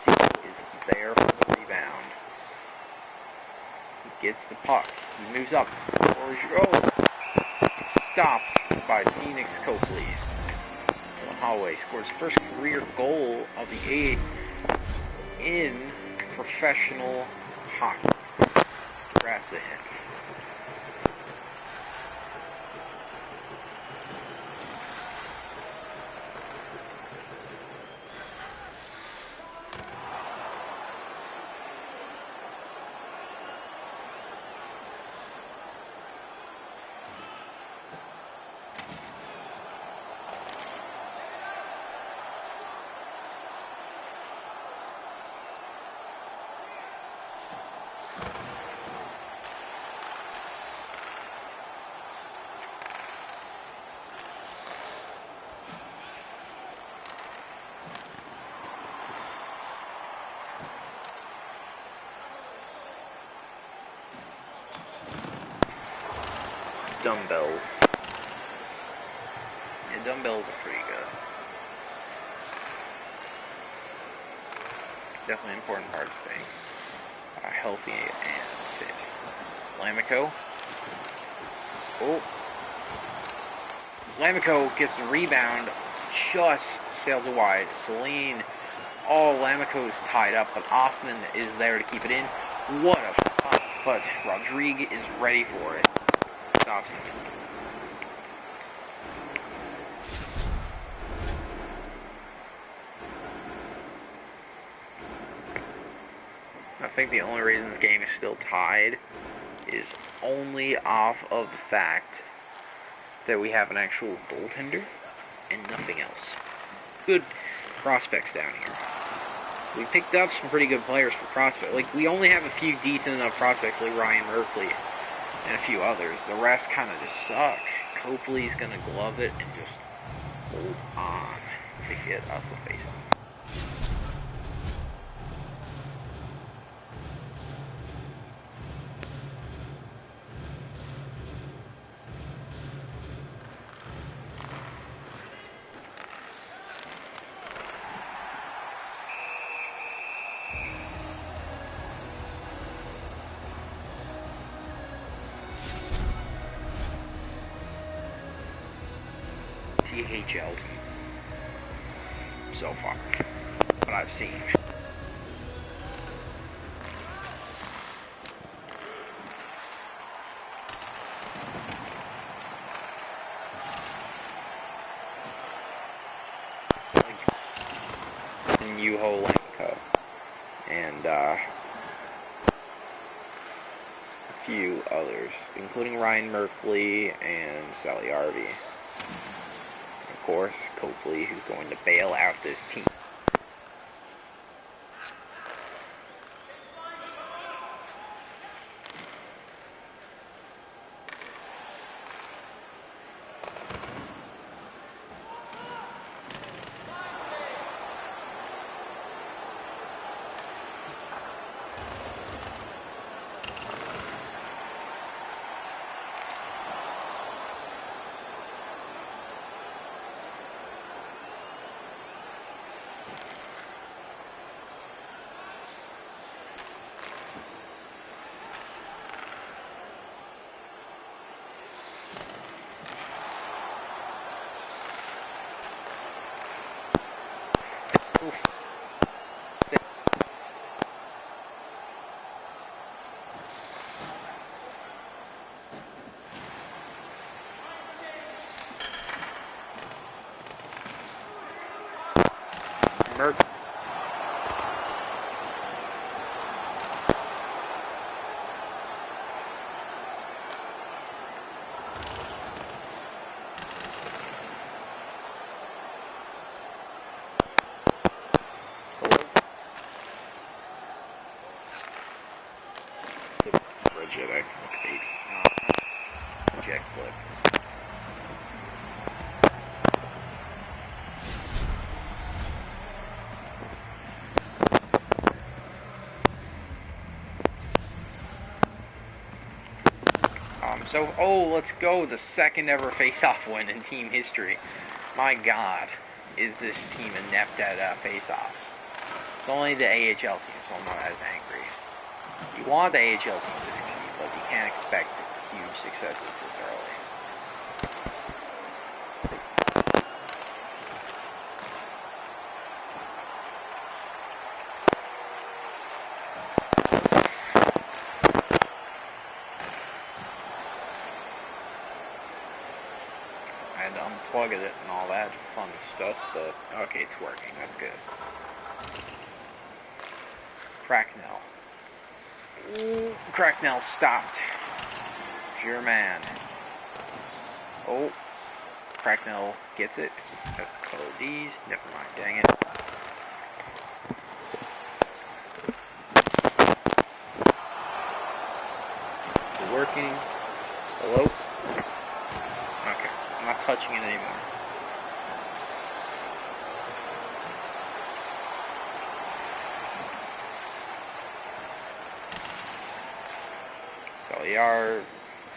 Is there for the rebound. He gets the puck. He moves up. Stopped by Phoenix Copley. To the hallway. Scores first career goal of the A in professional hockey. Congrats to him. Dumbbells. Yeah, dumbbells are pretty good. Definitely an important part of staying healthy and fit. Lamico. Oh. Lamico gets the rebound, just sails it wide. Celine. Oh, Lamico's tied up, but Osman is there to keep it in. What a fuck. But Rodrigue is ready for it. Stops him. I think the only reason this game is still tied is only off of the fact that we have an actual goaltender and nothing else. Good prospects down here. We picked up some pretty good players for prospects. Like, we only have a few decent enough prospects like Ryan Merkley and a few others. The rest kind of just suck. Copley's gonna glove it and just hold on to get us a face-off. CHL team so far, what I've seen. And Yuholenko and a few others, including Ryan Merkley and Sally Harvey. Of course, Copley, who's going to bail out this team. Merck. Legit, okay. Jet clip. Let's go. The second ever face-off win in team history. My God, is this team inept at face-offs. It's only the AHL team, so I'm not as angry. You want the AHL team to succeed, but you can't expect huge successes this early. I had to unplug it and all that fun stuff, but okay, it's working. That's good. Cracknell. Ooh, Cracknell stopped. Your man. Oh, Cracknell gets it. That's the color D's. Never mind, dang it. Is it working? Hello? Okay, I'm not touching it anymore.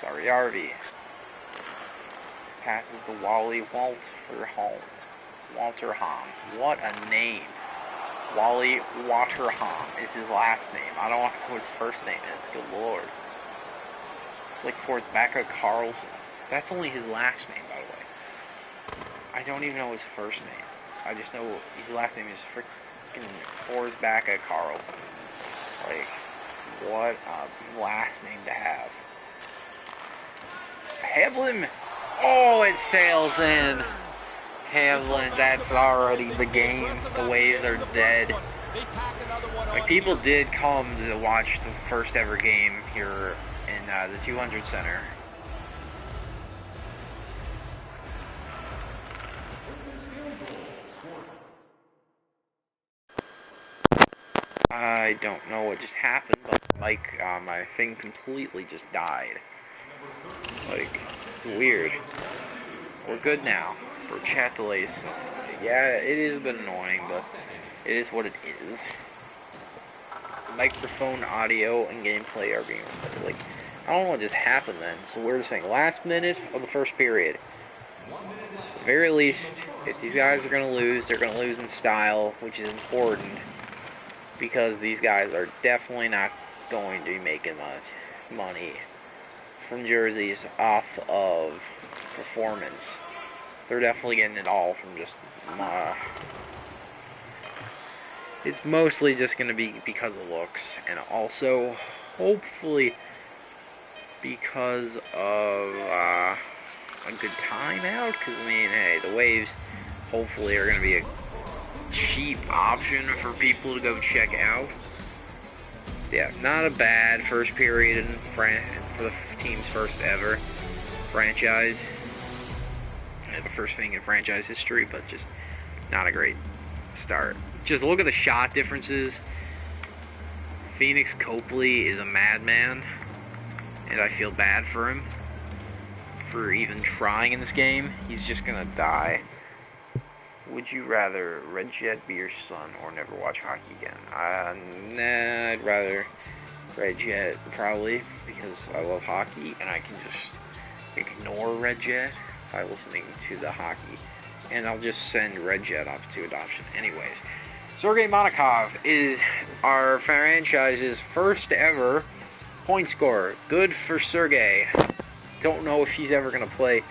Sariarvi passes to Wally Walterham. What a name. Wally Waterham is his last name. I don't know what his first name is. Good lord. It's like Forsbacka Carlson. That's only his last name, by the way. I don't even know his first name. I just know his last name is freaking Forsbacka Carlson. Like, what a last name to have. Havlin! Oh, it sails in. Havlin, that's already the game. The Waves are dead. Like, people did come to watch the first ever game here in the 200 Center. I don't know what just happened, but my thing completely just died. Like, it's weird. We're good now for chat delays. Yeah, it is a bit annoying, but it is what it is. Microphone, audio, and gameplay are being recorded. Like, I don't know what just happened then. So we're just saying, last minute of the first period. At the very least, if these guys are going to lose, they're going to lose in style, which is important. Because these guys are definitely not going to be making much money from jerseys off of performance. they're definitely getting it all from just it's mostly just going to be because of looks, and also hopefully because of a good timeout, because I mean, hey, the Waves hopefully are going to be a cheap option for people to go check out. Yeah, not a bad first period for the team's first ever franchise. The first thing in franchise history, but just not a great start. Just look at the shot differences. Phoenix Copley is a madman, and I feel bad for him for even trying in this game. He's just gonna die. Would you rather Red Jet be your son or never watch hockey again? Nah, I'd rather Red Jet, probably, because I love hockey, and I can just ignore Red Jet by listening to the hockey. And I'll just send Red Jet off to adoption anyways. Sergei Monakhov is our franchise's first ever point scorer. Good for Sergei. Don't know if he's ever going to play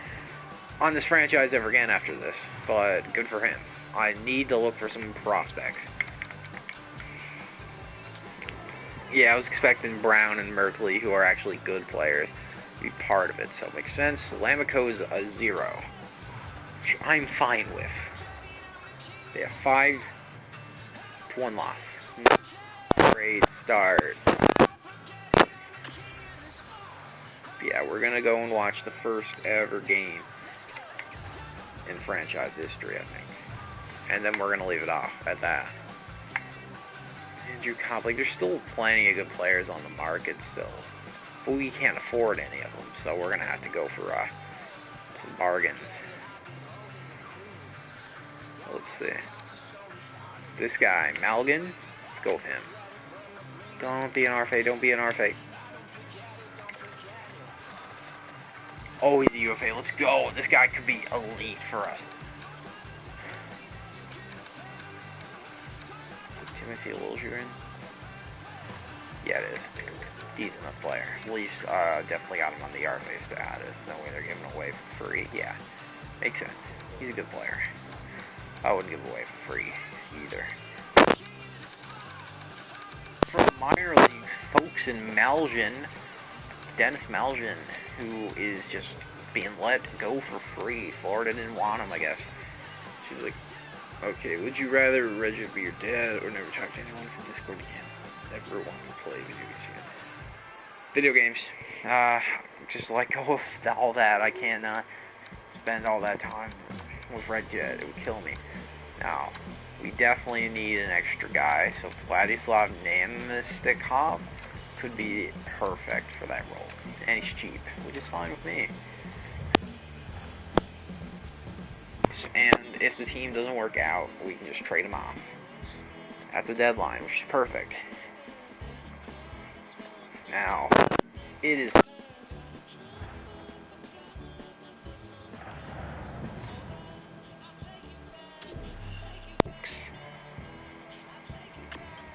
on this franchise ever again after this, but good for him. I need to look for some prospects. Yeah, I was expecting Brown and Merkley, who are actually good players, to be part of it, so it makes sense. Lamico is a 0, which I'm fine with. Yeah, 5-1 loss. Great start. Yeah, we're gonna go and watch the first ever game in franchise history, I think. And then we're gonna leave it off at that. Andrew Cobb, like, there's still plenty of good players on the market still. But we can't afford any of them, so we're gonna have to go for some bargains. Let's see. This guy, Malgin, let's go with him. Don't be an RFA, don't be an RFA. Oh, he's a UFA, let's go. This guy could be elite for us. Timothy Liljegren? Yeah, it is. Decent enough player. Leafs definitely got him on the RFA status. No way they're giving him away for free. Yeah, makes sense. He's a good player. I wouldn't give him away for free either. From the minor leagues, folks in Malgin, Dennis Malgin, who is just being let go for free. Florida didn't want him, I guess. She was like, okay, would you rather Reggie be your dad or never talk to anyone from Discord again? Never want to play video games again. Video games. Just let go of all that. I can't spend all that time with Red Jet. It would kill me. Now, we definitely need an extra guy, so Vladislav Namestnikov could be perfect for that role. And he's cheap, which is fine with me. And if the team doesn't work out, we can just trade him off at the deadline, which is perfect. Now, it is...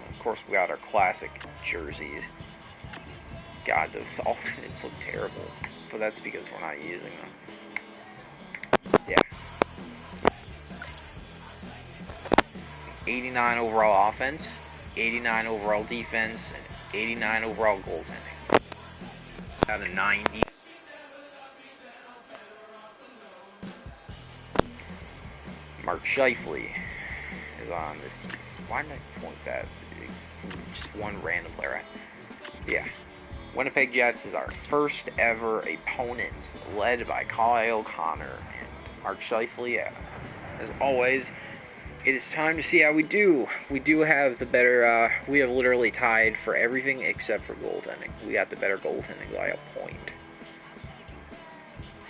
Of course, we got our classic jerseys. God, those alternates look terrible, but that's because we're not using them. Yeah. 89 overall offense, 89 overall defense, and 89 overall goaltending. Out of 90. Mark Scheifele is on this team. Why did I point that? Just one random player. Yeah. Winnipeg Jets is our first ever opponent, led by Kyle Connor and Mark Scheifele. Yeah. As always, it is time to see how we do. We do have the better, we have literally tied for everything except for goaltending. We got the better goaltending by a point.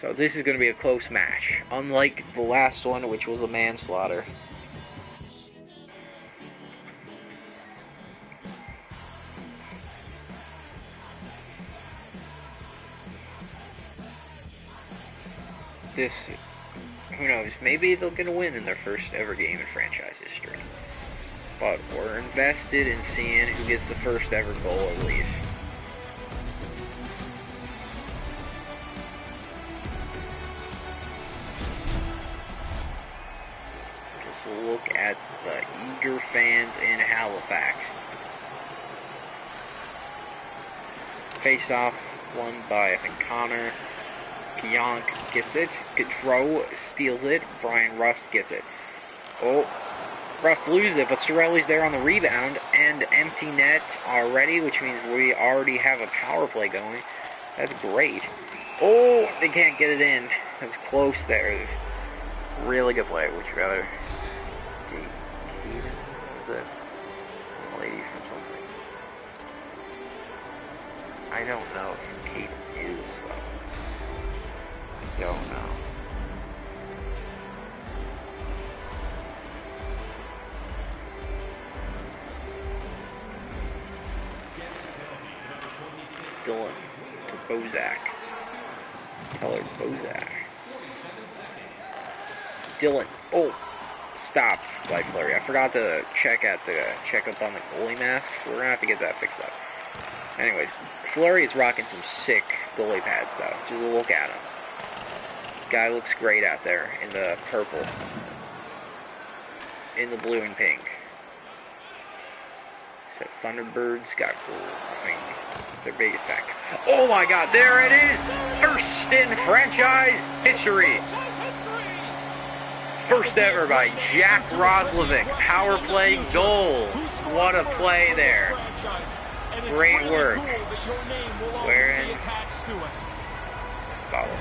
So this is going to be a close match, unlike the last one, which was a manslaughter. This, who knows, maybe they'll get a win in their first ever game in franchise history. But we're invested in seeing who gets the first ever goal at least. Raptor fans in Halifax. Face off, won by, I think, Connor. Pionk gets it. Gaudreau steals it. Brian Rust gets it. Oh, Rust loses it, but Cirelli's there on the rebound. And empty net already, which means we already have a power play going. That's great. Oh, they can't get it in. That's close there. Really good play. Would you rather take Keaton? The lady from something. I don't know if Kate is. I don't know. Dylan to Bozak. Keller Bozak. Dylan. Oh, stop by Fleury. I forgot to check up on the goalie masks. We're gonna have to get that fixed up. Anyways, Fleury is rocking some sick goalie pads though. Just look at him. Guy looks great out there in the purple, in the blue and pink. So Thunderbirds got gold. I mean, their biggest pack. Oh my God! There it is. First in franchise history. First ever by Jack Roslovic. Power play goal. What a play there. Great work. Wearing follow.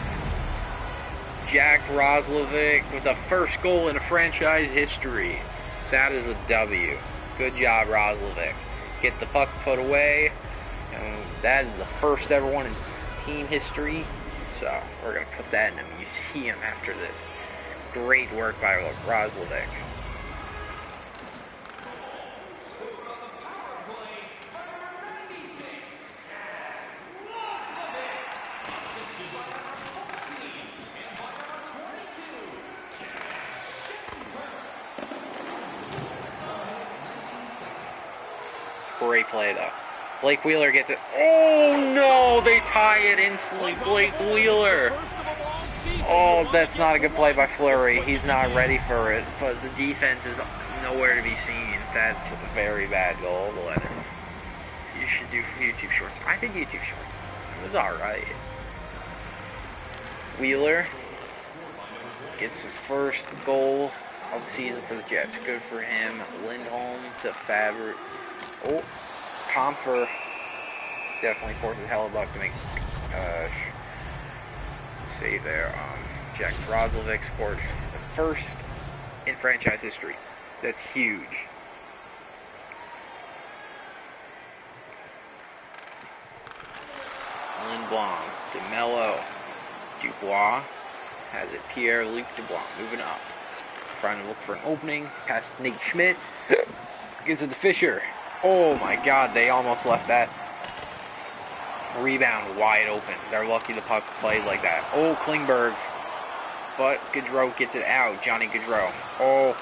Jack Roslovic with the first goal in franchise history. That is a W. Good job, Roslovic. Get the puck put away. And that is the first ever one in team history. So we're going to put that in a museum after this. Great work by Roslovic. Great play though. Blake Wheeler gets it. Oh no, they tie it instantly. Blake Wheeler. Oh, that's not a good play by Fleury. He's not ready for it, but the defense is nowhere to be seen. That's a very bad goal. You should do YouTube shorts. I did YouTube shorts. It was alright. Wheeler gets his first goal of the season for the Jets. Good for him. Lindholm to Fabric. Oh, Comfer definitely forces Hellebuck to make save there. Jack Roslovic scored the first in franchise history. That's huge. Lindblom, DeMello, Dubois has it. Pierre-Luc Dubois moving up. Trying to look for an opening. Past Nate Schmidt. Gives it to Fisher. Oh my God, they almost left that rebound wide open. They're lucky the puck played like that. Oh, Klingberg. But Gaudreau gets it out. Johnny Gaudreau. Oh,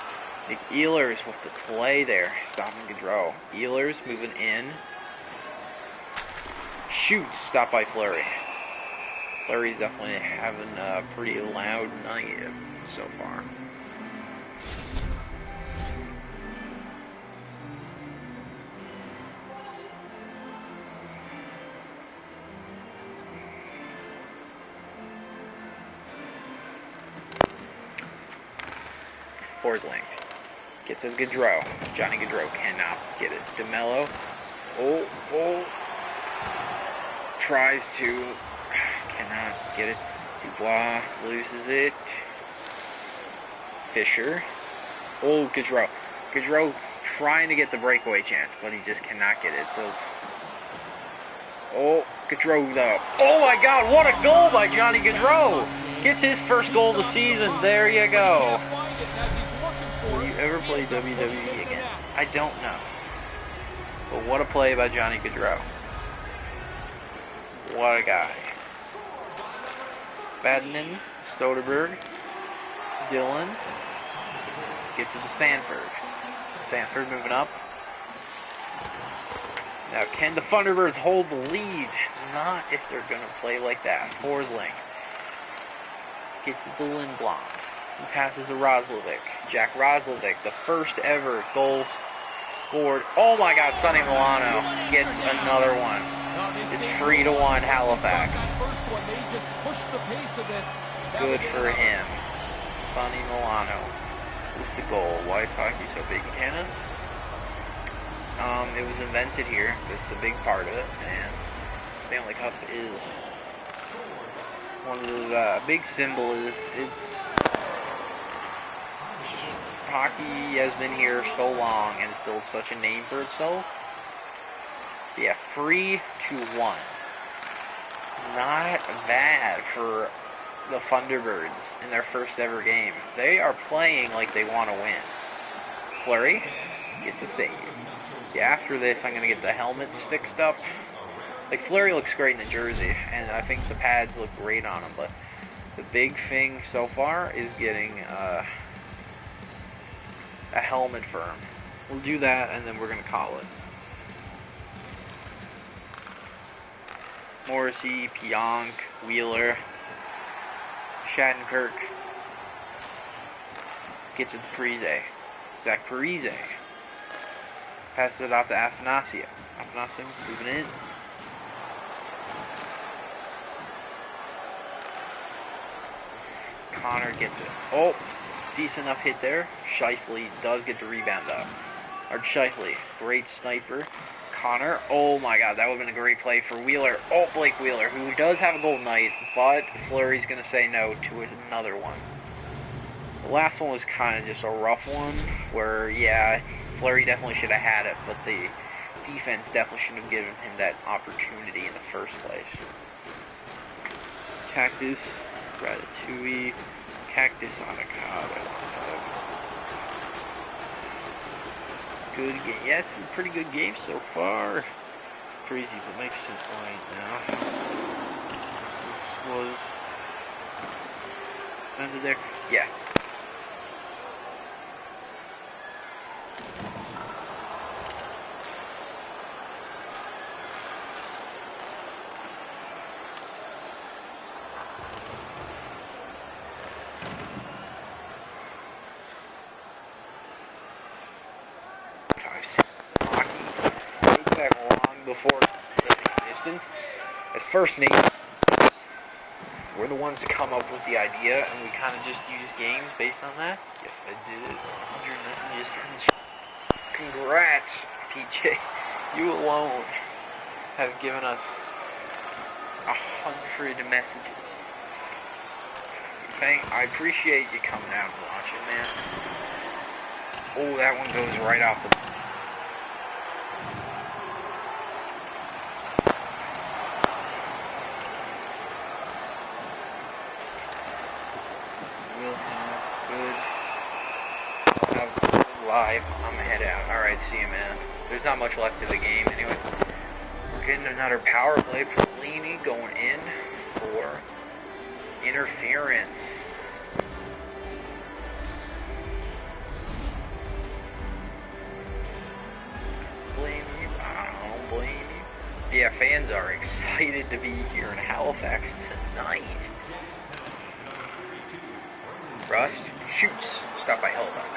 Nick Ehlers with the play there. Stopping Gaudreau. Ehlers moving in. Shoots. Stopped by Fleury. Fleury's definitely having a pretty loud night so far. Forsling gets his Gaudreau. Johnny Gaudreau cannot get it. DeMello. Oh. Tries to. Cannot get it. Dubois loses it. Fisher. Oh, Gaudreau. Gaudreau trying to get the breakaway chance, but he just cannot get it. So. Oh, Gaudreau though. Oh my God, what a goal by Johnny Gaudreau! Gets his first goal of the season. There you go. Will you ever play WWE again? I don't know. But what a play by Johnny Gaudreau. What a guy. Badman, Soderberg, Dylan. Gets it to Stanford. Stanford moving up. Now, can the Thunderbirds hold the lead? Not if they're going to play like that. Forsling gets it to Lindblom. He passes to Roslovic. Jack Roslovic, the first ever goal scored. Oh my God, Sonny Milano gets another one. It's 3-1 Halifax. Good for him. Sonny Milano is the goal. Why is hockey so big in Canada? It was invented here. It's a big part of it, and Stanley Cup is one of the big symbols. Hockey has been here so long and it's built such a name for itself. Yeah, 3-1. Not bad for the Thunderbirds in their first ever game. They are playing like they want to win. Fleury gets a save. Yeah, after this, I'm going to get the helmets fixed up. Like, Fleury looks great in the jersey, and I think the pads look great on him, but the big thing so far is getting a helmet for him. We'll do that, and then we're going to call it. Morrissey, Pionk, Wheeler, Shattenkirk gets it to Parise. Zach Parise passes it off to Athanasio. Athanasio moving in. Connor gets it. Oh, decent enough hit there. Scheifele does get the rebound up. Or Scheifele, great sniper. Connor, oh my God, that would have been a great play for Wheeler. Oh, Blake Wheeler, who does have a goal night, but Fleury's going to say no to another one. The last one was kind of just a rough one, where, yeah, Fleury definitely should have had it, but the defense definitely shouldn't have given him that opportunity in the first place. Cactus, Ratatouille, Cactus Avocado. Good game. Yeah, it's been a pretty good game so far. Crazy, but makes sense right now. This was ended there. Yeah. Before the existence, as First Nation, we're the ones to come up with the idea, and we kind of just use games based on that. Yes, I did. 100 messages. Congrats, PJ. You alone have given us 100 messages. I appreciate you coming out and watching, man. Oh, that one goes right off the. Live. I'm gonna head out. Alright, see you, man. There's not much left of the game anyway. We're getting another power play. Perlini going in for interference. Blame you? I don't blame you. Yeah, fans are excited to be here in Halifax tonight. Rust shoots. Stopped by Helicopter.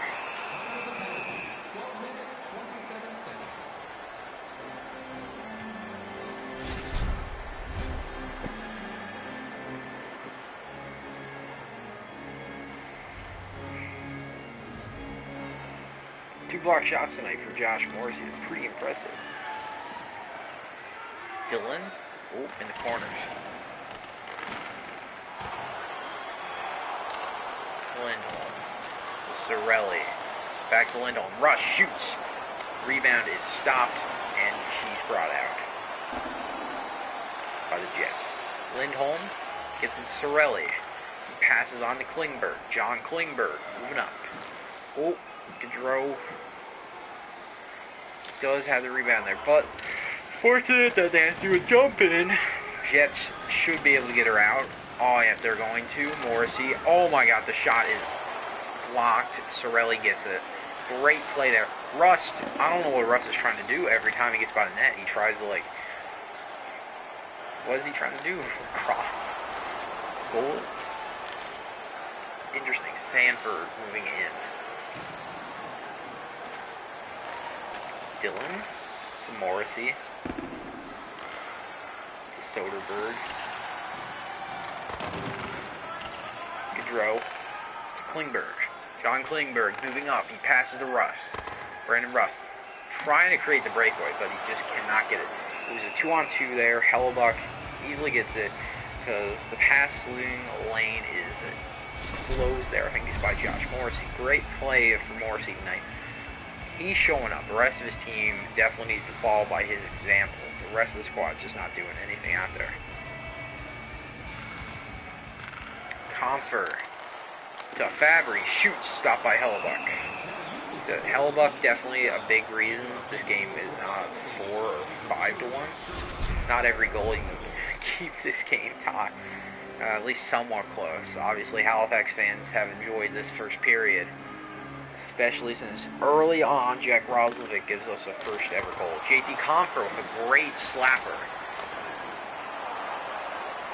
Two block shots tonight for Josh Morrissey. It's pretty impressive. Dylan, oh, in the corners. Lindholm, Sorelli, back to Lindholm. Rush shoots. Rebound is stopped, and she's brought out by the Jets. Lindholm gets in Sorelli. He passes on to Klingberg. John Klingberg moving up. Oh, Gaudreau does have the rebound there, but fortunate that they have to do a jump in. Jets should be able to get her out. Oh, yeah, they're going to. Morrissey. Oh, my God, the shot is blocked. Sorelli gets it. Great play there. Rust. I don't know what Rust is trying to do every time he gets by the net. He tries to, like... What is he trying to do? Cross. Goal. Interesting. Sanford moving in. Dillon to Morrissey to Soderberg. Gaudreau to Klingberg. John Klingberg moving up. He passes to Rust. Brandon Rust trying to create the breakaway, but he just cannot get it. It was a 2-on-2 there. Hellebuck easily gets it because the passing lane is closed there. I think it's by Josh Morrissey. Great play for Morrissey tonight. He's showing up. The rest of his team definitely needs to follow by his example. The rest of the squad's just not doing anything out there. Comfer to Fabry. Shoots. Stopped by Hellebuck. So Hellebuck definitely a big reason this game is not 4 or 5 to 1. Not every goalie can keep this game tied. At least somewhat close. Obviously, Halifax fans have enjoyed this first period, especially since early on, Jack Roslovic gives us a first ever goal. JT Comfer with a great slapper.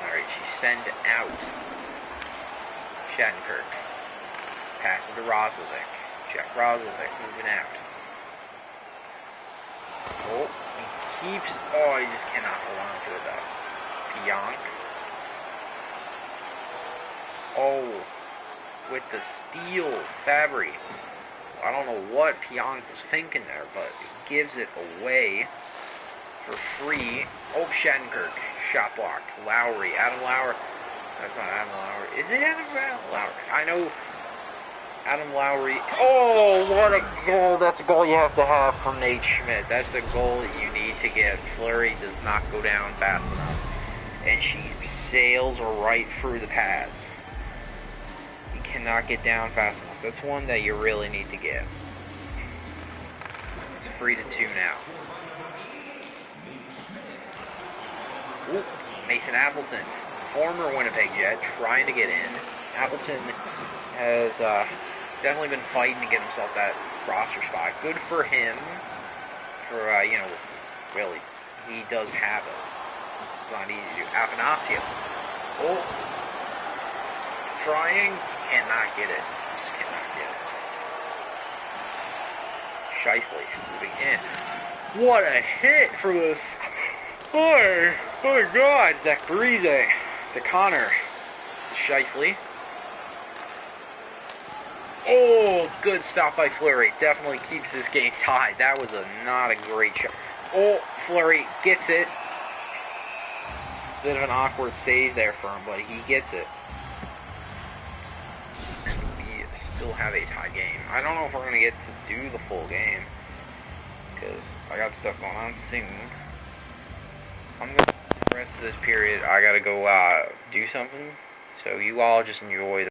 Alright, she's sent out. Shattenkirk passes to Roslovic. Jack Roslovic moving out. Oh, he keeps. Oh, he just cannot hold on to it though. Pionk. Oh, with the steal, Fabry. I don't know what Pionk was thinking there, but he gives it away for free. Oh, Shattenkirk. Shot blocked. Lowry. Adam Lowry. That's not Adam Lowry. Is it Adam Lowry? I know Adam Lowry. Oh, what a goal. That's a goal you have to have from Nate Schmidt. That's the goal that you need to get. Fleury does not go down fast enough. And she sails right through the pads. You cannot get down fast enough. That's one that you really need to get. It's 3-2 now. Ooh, Mason Appleton, former Winnipeg Jet, trying to get in. Appleton has definitely been fighting to get himself that roster spot. Good for him. For, really, he does have it. It's not easy to do. Afanasio. Oh. Trying. Cannot get it. Just cannot get it. Shifley moving in. What a hit for this. Oh my God. Zach Parise to Connor. To Shifley. Oh, good stop by Fleury. Definitely keeps this game tied. That was not a great shot. Oh, Fleury gets it. Bit of an awkward save there for him, but he gets it. And we still have a tie game. I don't know if we're going to get to do the full game, because I got stuff going on soon. I'm going to, the rest of this period, I got to go do something. So you all just enjoy the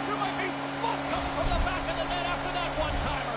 There might be smoke coming from the back of the net after that one-timer.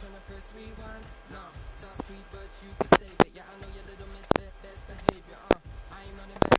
tryna press rewind. Nah, talk sweet, but you can save it. Yeah, I know your little miss best behavior. I ain't running back.